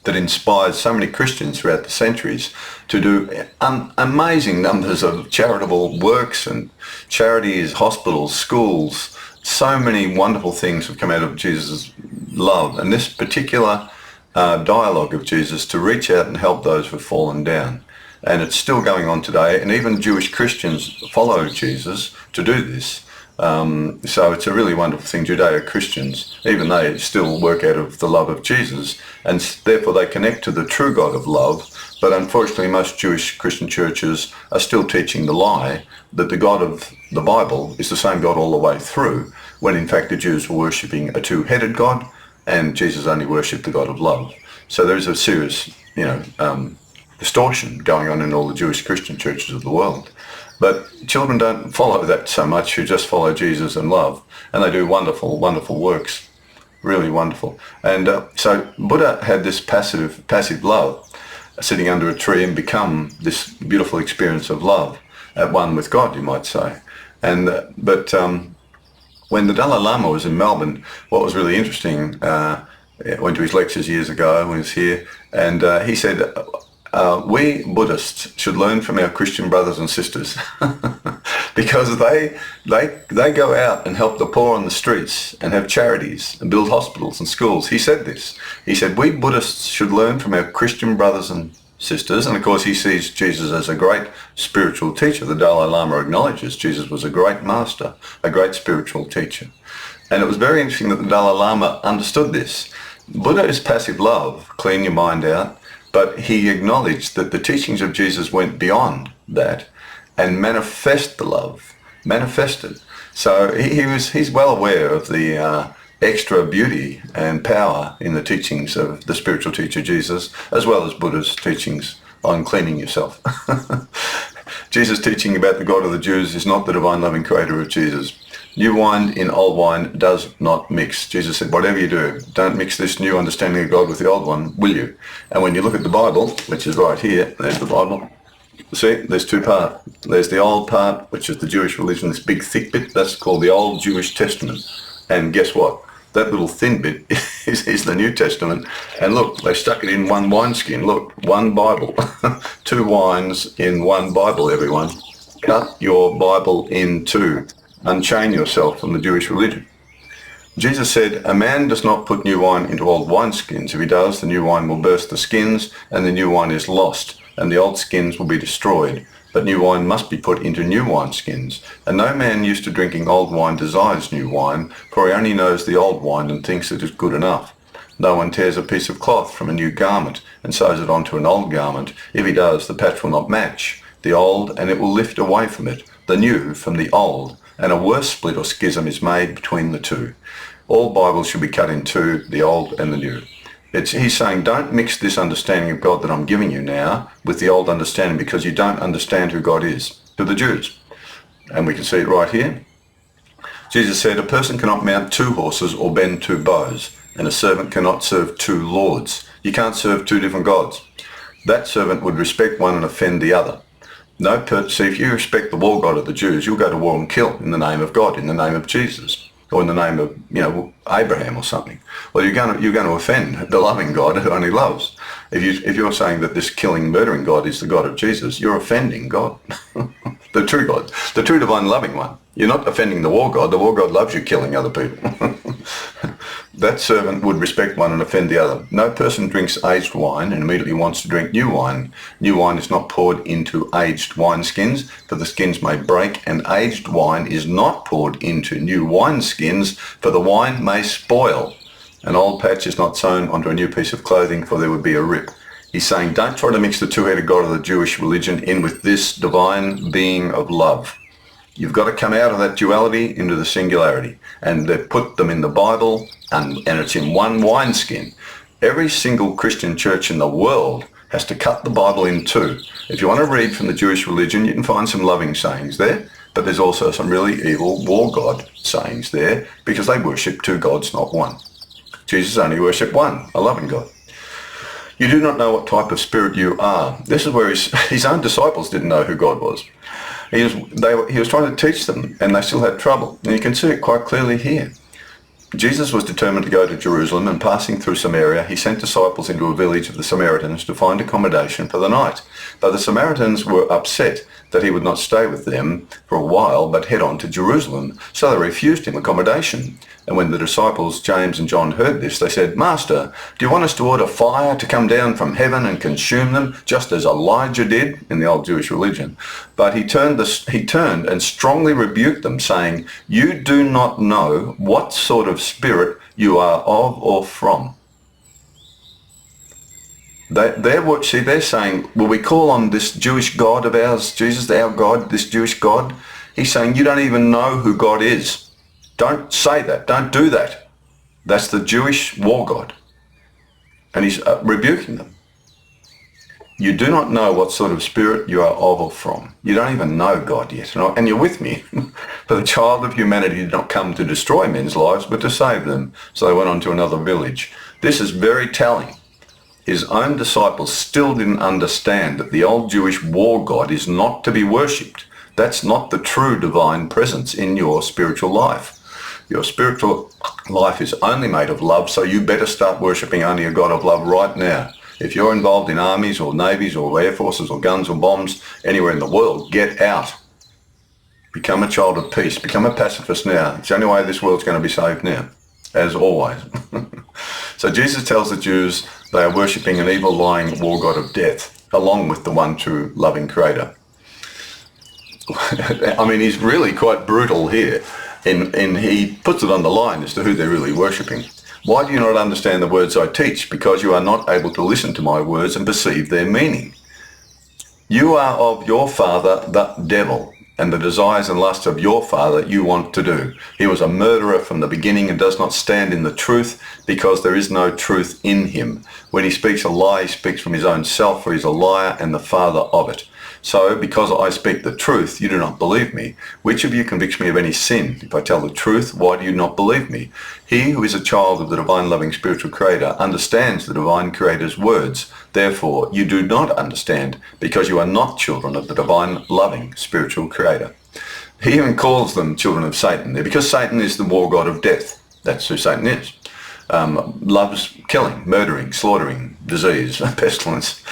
that inspired so many Christians throughout the centuries to do amazing numbers of charitable works and charities, hospitals, schools. So many wonderful things have come out of Jesus' love, and this particular dialogue of Jesus to reach out and help those who've fallen down. And it's still going on today, and even Jewish Christians follow Jesus to do this. So it's a really wonderful thing. Judeo-Christians, even they still work out of the love of Jesus, and therefore they connect to the true God of love. But unfortunately, most Jewish Christian churches are still teaching the lie that the God of the Bible is the same God all the way through, when in fact the Jews were worshipping a two-headed God, and Jesus only worshipped the God of love. So there is a serious, distortion going on in all the Jewish Christian churches of the world. But children don't follow that so much, who just follow Jesus and love. And they do wonderful, wonderful works. Really wonderful. And so Buddha had this passive love, sitting under a tree, and become this beautiful experience of love, at one with God, you might say. And but when the Dalai Lama was in Melbourne, what was really interesting, I went to his lectures years ago when he was here, and he said, we Buddhists should learn from our Christian brothers and sisters because they go out and help the poor on the streets and have charities and build hospitals and schools. He said this. He said, we Buddhists should learn from our Christian brothers and sisters. And of course he sees Jesus as a great spiritual teacher. The Dalai Lama acknowledges Jesus was a great master, a great spiritual teacher. And it was very interesting that the Dalai Lama understood this. Buddha is passive love, clean your mind out. But he acknowledged that the teachings of Jesus went beyond that and manifested the love, manifested. So he's well aware of the extra beauty and power in the teachings of the spiritual teacher Jesus, as well as Buddha's teachings on cleaning yourself. Jesus' teaching about the God of the Jews is not the divine loving creator of Jesus. New wine in old wine does not mix. Jesus said, whatever you do, don't mix this new understanding of God with the old one, will you? And when you look at the Bible, which is right here, there's the Bible. See, there's two parts. There's the old part, which is the Jewish religion, this big thick bit, that's called the Old Jewish Testament. And guess what? That little thin bit is the New Testament. And look, they stuck it in one wineskin. Look, one Bible. Two wines in one Bible, everyone. Cut your Bible in two. Unchain yourself from the Jewish religion. Jesus said, a man does not put new wine into old wineskins. If he does, the new wine will burst the skins, and the new wine is lost, and the old skins will be destroyed. But new wine must be put into new wineskins. And no man used to drinking old wine desires new wine, for he only knows the old wine and thinks it is good enough. No one tears a piece of cloth from a new garment and sews it onto an old garment. If he does, the patch will not match the old, and it will lift away from it the new from the old, and a worse split or schism is made between the two. All Bibles should be cut in two, the old and the new. He's saying, don't mix this understanding of God that I'm giving you now with the old understanding, because you don't understand who God is to the Jews. And we can see it right here. Jesus said, a person cannot mount two horses or bend two bows, and a servant cannot serve two lords. You can't serve two different gods. That servant would respect one and offend the other. See, if you respect the war god of the Jews, you'll go to war and kill in the name of God, in the name of Jesus, or in the name of, Abraham or something. Well, you're going to offend the loving God who only loves. If you're saying that this killing, murdering God is the God of Jesus, you're offending God, the true God, the true divine loving one. You're not offending the war god. The war god loves you killing other people. That servant would respect one and offend the other. No person drinks aged wine and immediately wants to drink new wine. New wine is not poured into aged wineskins, for the skins may break, and aged wine is not poured into new wineskins, for the wine may spoil. An old patch is not sewn onto a new piece of clothing, for there would be a rip. He's saying, don't try to mix the two-headed God of the Jewish religion in with this divine being of love. You've got to come out of that duality into the singularity, and they put them in the Bible, and it's in one wineskin. Every single Christian church in the world has to cut the Bible in two. If you want to read from the Jewish religion, you can find some loving sayings there, but there's also some really evil war god sayings there because they worship two gods, not one. Jesus only worshipped one, a loving God. You do not know what type of spirit you are. This is where his own disciples didn't know who God was. He was trying to teach them, and they still had trouble. And you can see it quite clearly here. Jesus was determined to go to Jerusalem, and passing through Samaria, he sent disciples into a village of the Samaritans to find accommodation for the night. But the Samaritans were upset that he would not stay with them for a while, but head on to Jerusalem. So they refused him accommodation. And when the disciples, James and John, heard this, they said, "Master, do you want us to order fire to come down from heaven and consume them, just as Elijah did?" in the old Jewish religion. But he turned and strongly rebuked them, saying, "You do not know what sort of spirit you are of or from." They're saying, "Well, we call on this Jewish God of ours, Jesus, our God, this Jewish God." He's saying, "You don't even know who God is. Don't say that. Don't do that. That's the Jewish war god." And he's rebuking them. You do not know what sort of spirit you are of or from. You don't even know God yet. And you're with me. For the child of humanity did not come to destroy men's lives, but to save them. So they went on to another village. This is very telling. His own disciples still didn't understand that the old Jewish war god is not to be worshipped. That's not the true divine presence in your spiritual life. Your spiritual life is only made of love, so you better start worshipping only a God of love right now. If you're involved in armies or navies or air forces or guns or bombs anywhere in the world, get out. Become a child of peace. Become a pacifist now. It's the only way this world's going to be saved now, as always. So Jesus tells the Jews they are worshipping an evil, lying war god of death, along with the one true loving creator. I mean, he's really quite brutal here. And he puts it on the line as to who they're really worshipping. "Why do you not understand the words I teach? Because you are not able to listen to my words and perceive their meaning. You are of your father, the devil, and the desires and lusts of your father you want to do. He was a murderer from the beginning and does not stand in the truth, because there is no truth in him. When he speaks a lie, he speaks from his own self, for he is a liar and the father of it. So, because I speak the truth, you do not believe me. Which of you convicts me of any sin? If I tell the truth, why do you not believe me? He who is a child of the divine loving spiritual creator understands the divine creator's words. Therefore, you do not understand, because you are not children of the divine loving spiritual creator." He even calls them children of Satan there, because Satan is the war god of death. That's who Satan is. Loves killing, murdering, slaughtering, disease, pestilence.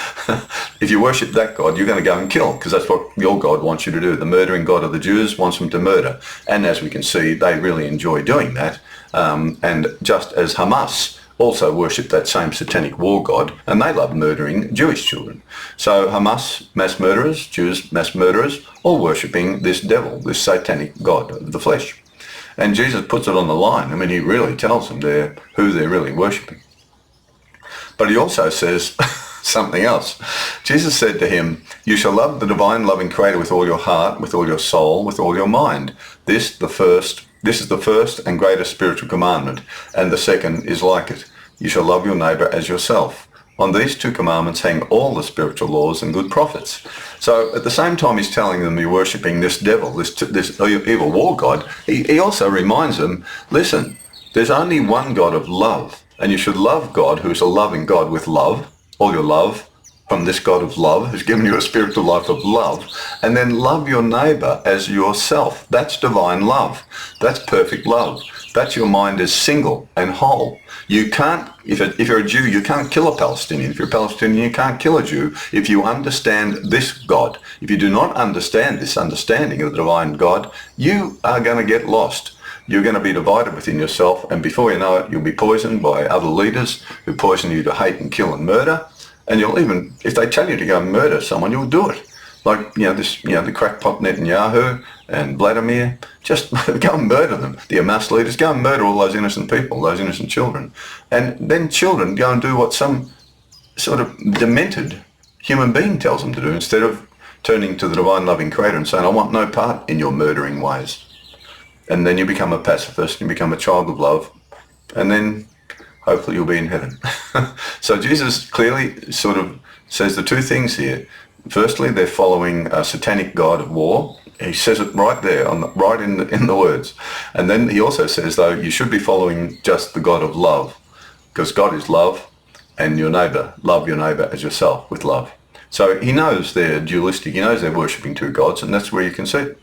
If you worship that God, you're going to go and kill, because that's what your God wants you to do. The murdering God of the Jews wants them to murder. And as we can see, they really enjoy doing that. And just as Hamas also worship that same satanic war god, and they love murdering Jewish children. So Hamas, mass murderers, Jews, mass murderers, all worshipping this devil, this satanic god of the flesh. And Jesus puts it on the line. I mean, he really tells them who they're really worshipping. But he also says something else. Jesus said to him, "You shall love the divine loving creator with all your heart, with all your soul, with all your mind. This is the first and greatest spiritual commandment, and the second is like it. You shall love your neighbor as yourself. On these two commandments hang all the spiritual laws and good prophets." So at the same time he's telling them you're worshipping this devil, this evil war god, he also reminds them, listen, there's only one God of love, and you should love God, who is a loving God, with love, all your love, from this God of love, who's given you a spiritual life of love, and then love your neighbor as yourself. That's divine love. That's perfect love. That's your mind is single and whole. You can't, if you're a Jew, you can't kill a Palestinian. If you're a Palestinian, you can't kill a Jew if you understand this God. If you do not understand this understanding of the divine God, you are going to get lost. You're going to be divided within yourself, and before you know it, you'll be poisoned by other leaders who poison you to hate and kill and murder. And you'll even, if they tell you to go and murder someone, you'll do it. Like, the crackpot Netanyahu and Vladimir, just go and murder them. The Hamas leaders, go and murder all those innocent people, those innocent children. And then children go and do what some sort of demented human being tells them to do, instead of turning to the divine loving creator and saying, I want no part in your murdering ways. And then you become a pacifist, you become a child of love, and then hopefully you'll be in heaven. So Jesus clearly sort of says the two things here. Firstly, they're following a satanic god of war. He says it right there, right in the words. And then he also says, though, you should be following just the God of love, because God is love, and your neighbour, love your neighbour as yourself with love. So he knows they're dualistic. He knows they're worshipping two gods, and that's where you can see it.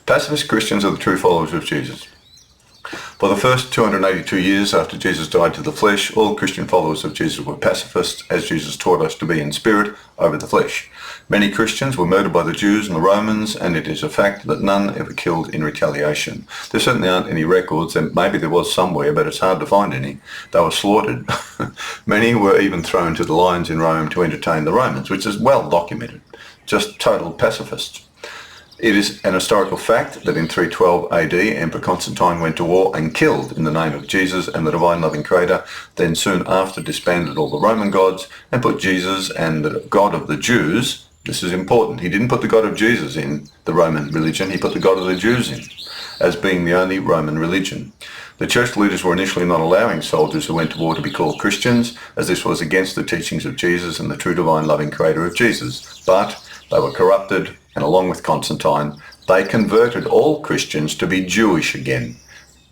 Pacifist Christians are the true followers of Jesus. For the first 282 years after Jesus died to the flesh, all Christian followers of Jesus were pacifists, as Jesus taught us to be in spirit over the flesh. Many Christians were murdered by the Jews and the Romans, and it is a fact that none ever killed in retaliation. There certainly aren't any records, and maybe there was somewhere, but it's hard to find any. They were slaughtered. Many were even thrown to the lions in Rome to entertain the Romans, which is well documented. Just total pacifists. It is an historical fact that in 312 AD, Emperor Constantine went to war and killed in the name of Jesus and the divine loving creator, then soon after disbanded all the Roman gods and put Jesus and the God of the Jews. This is important. He didn't put the God of Jesus in the Roman religion. He put the God of the Jews in as being the only Roman religion. The church leaders were initially not allowing soldiers who went to war to be called Christians, as this was against the teachings of Jesus and the true divine loving creator of Jesus. But they were corrupted, and along with Constantine, they converted all Christians to be Jewish again.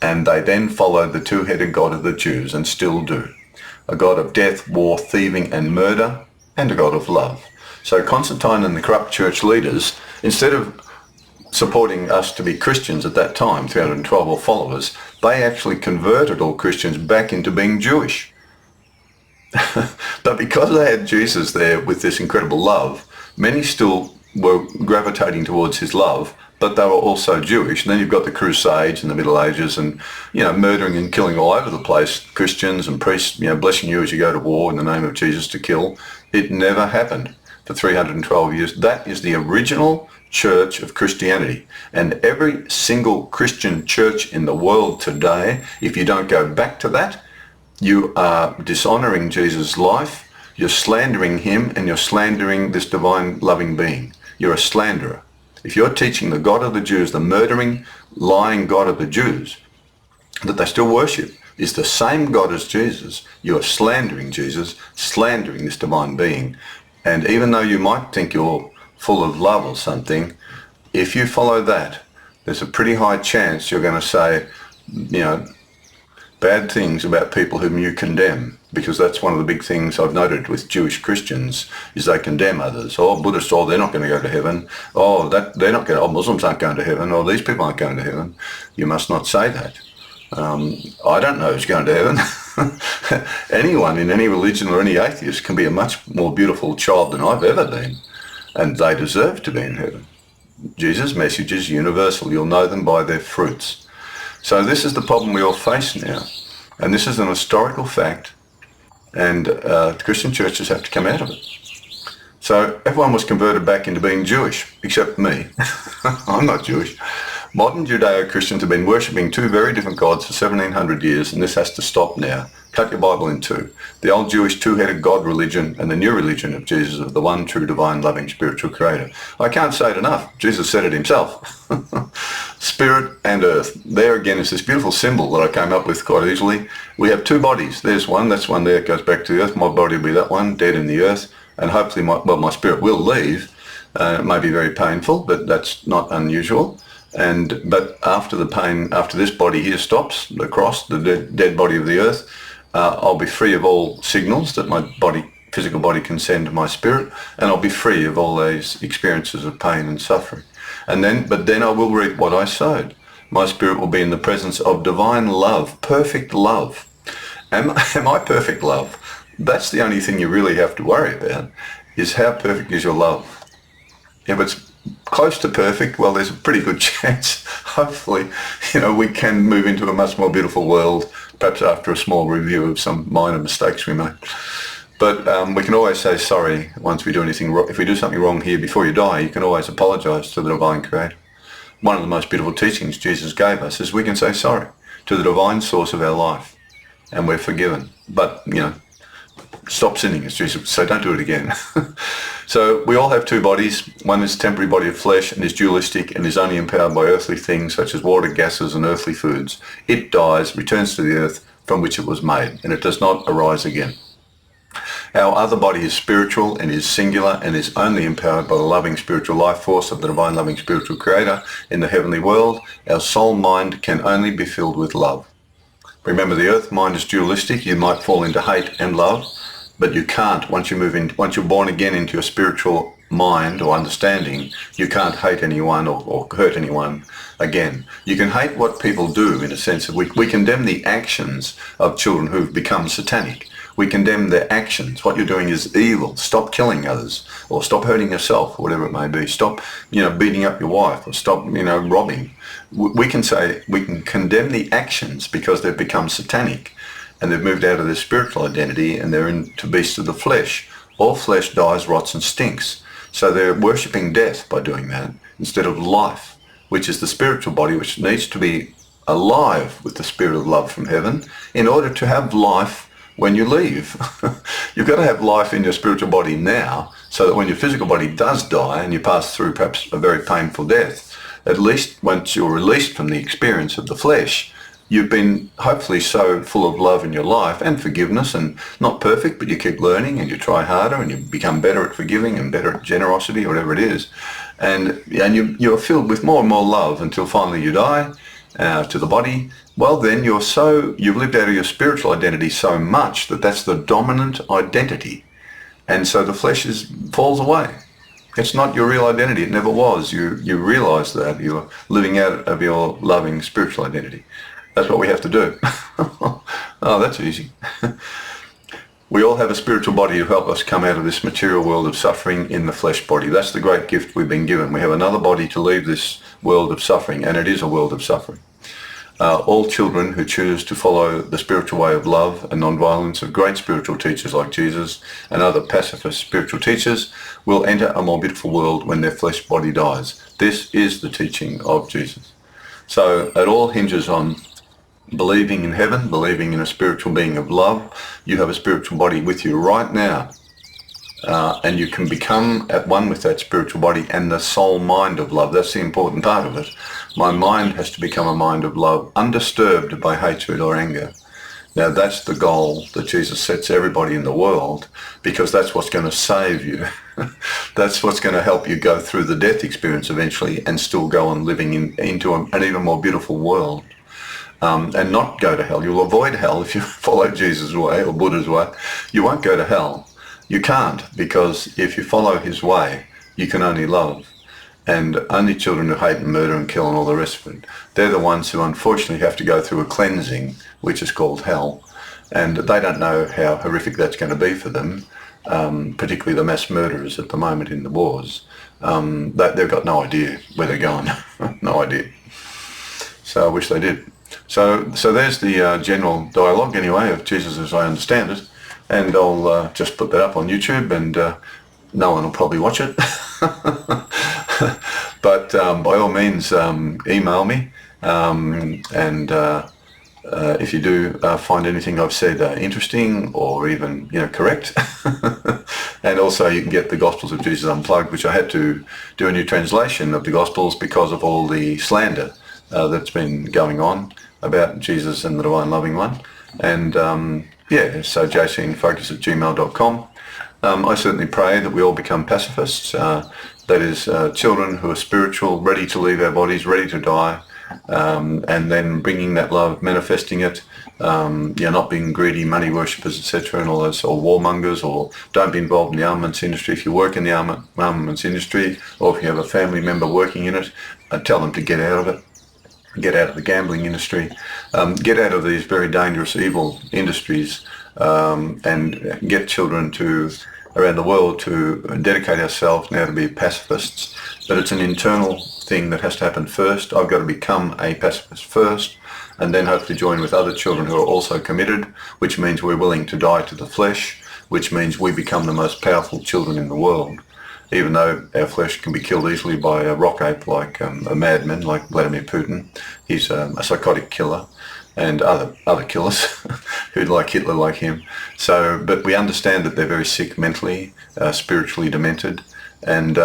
And they then followed the two-headed God of the Jews, and still do. A God of death, war, thieving and murder, and a God of love. So Constantine and the corrupt church leaders, instead of supporting us to be Christians at that time, 312 or followers, they actually converted all Christians back into being Jewish. But because they had Jesus there with this incredible love, many still were gravitating towards his love, but they were also Jewish. And then you've got the Crusades in the Middle Ages and, murdering and killing all over the place, Christians and priests, blessing you as you go to war in the name of Jesus to kill. It never happened for 312 years. That is the original church of Christianity. And every single Christian church in the world today, if you don't go back to that, you are dishonoring Jesus' life, you're slandering him, and you're slandering this divine loving being. You're a slanderer. If you're teaching the God of the Jews, the murdering, lying God of the Jews, that they still worship, is the same God as Jesus, you are slandering Jesus, slandering this divine being. And even though you might think you're full of love or something, if you follow that, there's a pretty high chance you're going to say, bad things about people whom you condemn, because that's one of the big things I've noted with Jewish Christians, is they condemn others. Oh, Buddhists, they're not going to go to heaven. Muslims aren't going to heaven. Oh, these people aren't going to heaven. You must not say that. I don't know who's going to heaven. Anyone in any religion or any atheist can be a much more beautiful child than I've ever been, and they deserve to be in heaven. Jesus' message is universal. You'll know them by their fruits. So this is the problem we all face now, and this is an historical fact, and Christian churches have to come out of it. So everyone was converted back into being Jewish, except me. I'm not Jewish. Modern Judeo-Christians have been worshipping two very different gods for 1700 years, and this has to stop now. Cut your Bible in two. The old Jewish two-headed God religion and the new religion of Jesus, of the one true divine loving spiritual creator. I can't say it enough. Jesus said it himself. Spirit and earth. There again is this beautiful symbol that I came up with quite easily. We have two bodies. There's one. That's one there. It goes back to the earth. My body will be that one, dead in the earth. And hopefully my spirit will leave. It may be very painful, but that's not unusual. But after the pain, after this body here stops, the cross, the dead body of the earth, I'll be free of all signals that my physical body can send to my spirit, and I'll be free of all these experiences of pain and suffering. But then I will reap what I sowed. My spirit will be in the presence of divine love, perfect love. Am I perfect love? That's the only thing you really have to worry about, is how perfect is your love. If it's close to perfect, well, there's a pretty good chance, hopefully, we can move into a much more beautiful world, perhaps after a small review of some minor mistakes we made. But we can always say sorry once we do anything wrong. If we do something wrong here before you die, you can always apologise to the divine creator. One of the most beautiful teachings Jesus gave us is we can say sorry to the divine source of our life, and we're forgiven. But, stop sinning, as Jesus would say, don't do it again. So we all have two bodies. One is a temporary body of flesh and is dualistic and is only empowered by earthly things such as water, gases and earthly foods. It dies, returns to the earth from which it was made, and it does not arise again. Our other body is spiritual and is singular and is only empowered by the loving spiritual life force of the divine loving spiritual creator in the heavenly world. Our soul mind can only be filled with love. Remember, the earth mind is dualistic. You might fall into hate and love, but you can't. Once you're born again into your spiritual mind or understanding, you can't hate anyone or hurt anyone again. You can hate what people do, in a sense that we condemn the actions of children who've become satanic. We condemn their actions. What you're doing is evil. Stop killing others, or stop hurting yourself, or whatever it may be. Stop, beating up your wife, or stop, robbing. We can condemn the actions because they've become satanic and they've moved out of their spiritual identity and they're into beasts of the flesh. All flesh dies, rots and stinks. So they're worshipping death by doing that instead of life, which is the spiritual body, which needs to be alive with the spirit of love from heaven in order to have life when you leave. You've got to have life in your spiritual body now, so that when your physical body does die and you pass through perhaps a very painful death, at least once you're released from the experience of the flesh, you've been hopefully so full of love in your life and forgiveness, and not perfect, but you keep learning and you try harder and you become better at forgiving and better at generosity, whatever it is. And you're filled with more and more love until finally you die to the body. Well, then you've lived out of your spiritual identity so much that that's the dominant identity. And so the flesh falls away. It's not your real identity. It never was. You realize that you're living out of your loving spiritual identity. That's what we have to do. Oh, that's easy. We all have a spiritual body to help us come out of this material world of suffering in the flesh body. That's the great gift we've been given. We have another body to leave this world of suffering, and it is a world of suffering. All children who choose to follow the spiritual way of love and non-violence of great spiritual teachers like Jesus and other pacifist spiritual teachers will enter a more beautiful world when their flesh body dies. This is the teaching of Jesus. So it all hinges on believing in heaven, believing in a spiritual being of love. You have a spiritual body with you right now, and you can become at one with that spiritual body and the soul mind of love. That's the important part of it. My mind has to become a mind of love, undisturbed by hatred or anger. Now that's the goal that Jesus sets everybody in the world, because that's what's going to save you. That's what's going to help you go through the death experience eventually and still go on living into an even more beautiful world. And not go to hell. You'll avoid hell if you follow Jesus' way or Buddha's way. You won't go to hell. You can't, because if you follow his way, you can only love. And only children who hate and murder and kill and all the rest of it, they're the ones who unfortunately have to go through a cleansing, which is called hell. And they don't know how horrific that's going to be for them, particularly the mass murderers at the moment in the wars. They've got no idea where they're going. No idea. So I wish they did. So there's the general dialogue anyway of Jesus as I understand it, and I'll just put that up on YouTube, and no one will probably watch it. But by all means, email me, and if you do find anything I've said interesting or even correct. And also you can get the Gospels of Jesus Unplugged, which I had to do a new translation of the Gospels because of all the slander that's been going on about Jesus and the Divine Loving One. And so jcinfocus@gmail.com. I certainly pray that we all become pacifists, that is children who are spiritual, ready to leave our bodies, ready to die, and then bringing that love, manifesting it, not being greedy money worshippers, etc., and all those, or warmongers, or don't be involved in the armaments industry. If you work in the armaments industry, or if you have a family member working in it, tell them to get out of it. Get out of the gambling industry, get out of these very dangerous, evil industries, and get children around the world to dedicate ourselves now to be pacifists. But it's an internal thing that has to happen first. I've got to become a pacifist first, and then hopefully join with other children who are also committed, which means we're willing to die to the flesh, which means we become the most powerful children in the world. Even though our flesh can be killed easily by a rock ape like a madman like Vladimir Putin. He's a psychotic killer, and other killers who like Hitler like him. So, but we understand that they're very sick mentally, spiritually demented, and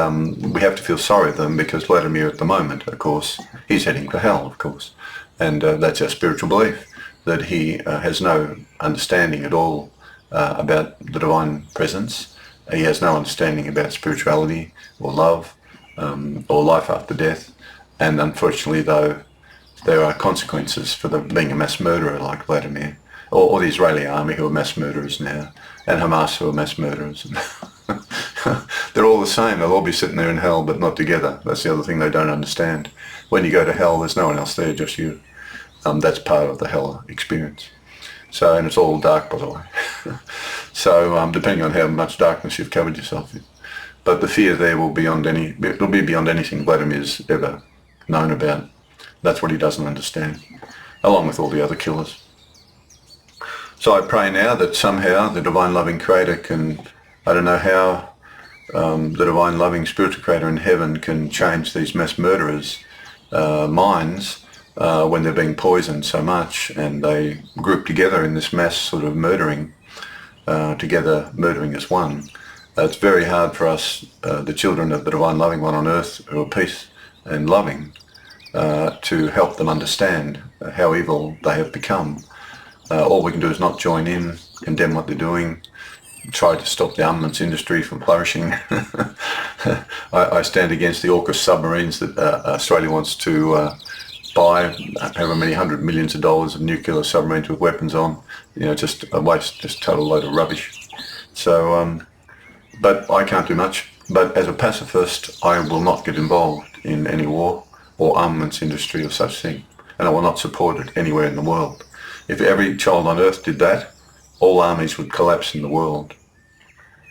we have to feel sorry for them, because Vladimir at the moment, of course, he's heading for hell, of course. And that's our spiritual belief, that he has no understanding at all about the divine presence. He has no understanding about spirituality or love or life after death. And unfortunately, though, there are consequences for being a mass murderer like Vladimir, or the Israeli army who are mass murderers now, and Hamas who are mass murderers. They're all the same. They'll all be sitting there in hell, but not together. That's the other thing they don't understand. When you go to hell, there's no one else there, just you. That's part of the hell experience. So, and it's all dark, by the way. So, depending on how much darkness you've covered yourself in. But the fear there will be it'll be beyond anything Vladimir's ever known about. That's what he doesn't understand, along with all the other killers. So I pray now that somehow the divine loving creator can, I don't know how the divine loving spiritual creator in heaven can change these mass murderers' minds when they're being poisoned so much, and they group together in this mass sort of murdering, together murdering as one. It's very hard for us, the children of the divine loving one on earth, who are peace and loving, to help them understand how evil they have become. All we can do is not join in, condemn what they're doing, try to stop the armaments industry from flourishing. I stand against the AUKUS submarines that Australia wants to buy, however many hundred millions of dollars of nuclear submarines with weapons on. You know, just a waste, just total load of rubbish. So, but I can't do much. But as a pacifist, I will not get involved in any war or armaments industry or such thing. And I will not support it anywhere in the world. If every child on earth did that, all armies would collapse in the world.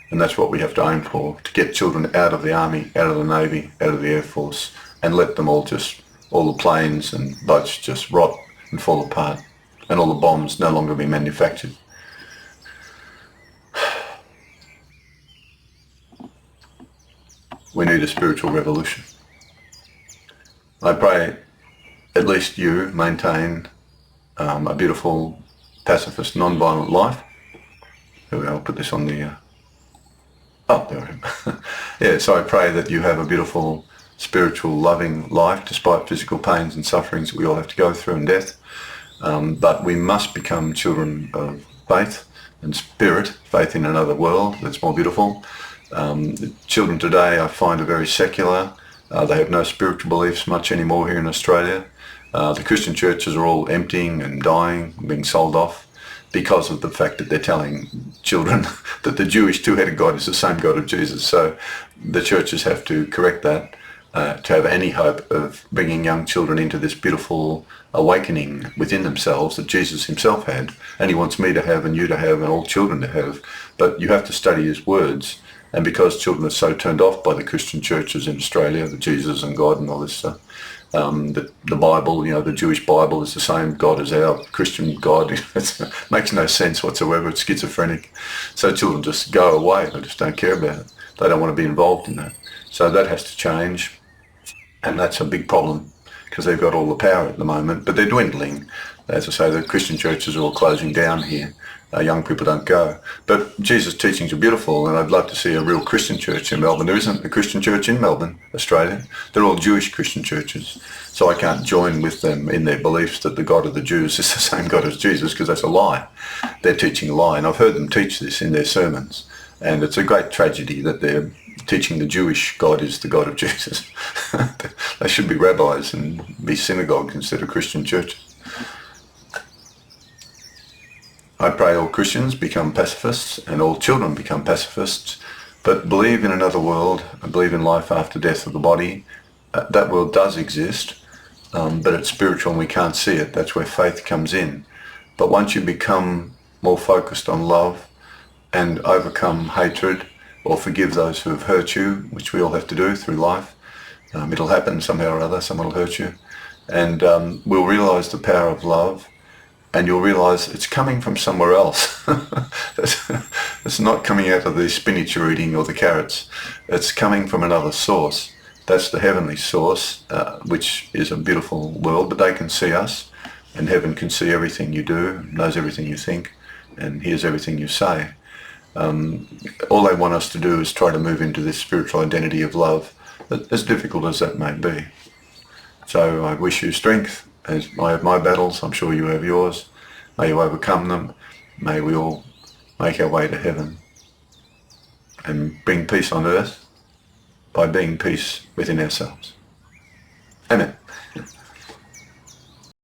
And that's what we have to aim for, to get children out of the army, out of the navy, out of the air force, and let them all the planes and boats just rot and fall apart, and all the bombs no longer be manufactured. We need a spiritual revolution. I pray at least you maintain a beautiful, pacifist, non-violent life. I'll put this on the... oh, there we go. Yeah, so I pray that you have a beautiful, spiritual, loving life despite physical pains and sufferings that we all have to go through in death. But we must become children of faith and spirit, faith in another world that's more beautiful. The children today I find are very secular. They have no spiritual beliefs much anymore here in Australia. The Christian churches are all emptying and dying, being sold off because of the fact that they're telling children that the Jewish two-headed God is the same God of Jesus. So the churches have to correct that to have any hope of bringing young children into this beautiful awakening within themselves that Jesus himself had, and he wants me to have and you to have and all children to have. But you have to study his words. And because children are so turned off by the Christian churches in Australia, the Jesus and God and all this stuff, the Bible, you know, the Jewish Bible is the same God as our Christian God. It makes no sense whatsoever. It's schizophrenic. So children just go away. They just don't care about it. They don't want to be involved in that. So that has to change. And that's a big problem because they've got all the power at the moment, but they're dwindling. As I say, the Christian churches are all closing down here. Young people don't go. But Jesus' teachings are beautiful, and I'd love to see a real Christian church in Melbourne. There isn't a Christian church in Melbourne, Australia. They're all Jewish Christian churches. So I can't join with them in their beliefs that the God of the Jews is the same God as Jesus, because that's a lie. They're teaching a lie, and I've heard them teach this in their sermons. And it's a great tragedy that they're teaching the Jewish God is the God of Jesus. They should be rabbis and be synagogues instead of Christian churches. I pray all Christians become pacifists and all children become pacifists, but believe in another world and believe in life after death of the body. That world does exist, but it's spiritual and we can't see it. That's where faith comes in. But once you become more focused on love and overcome hatred or forgive those who have hurt you, which we all have to do through life, it'll happen somehow or other, someone will hurt you, and we'll realise the power of love. And you'll realise it's coming from somewhere else. It's not coming out of the spinach you're eating or the carrots. It's coming from another source. That's the heavenly source, which is a beautiful world, but they can see us, and heaven can see everything you do, knows everything you think, and hears everything you say. All they want us to do is try to move into this spiritual identity of love, as difficult as that may be. So I wish you strength. As I have my battles, I'm sure you have yours. May you overcome them. May we all make our way to heaven and bring peace on earth by being peace within ourselves. Amen.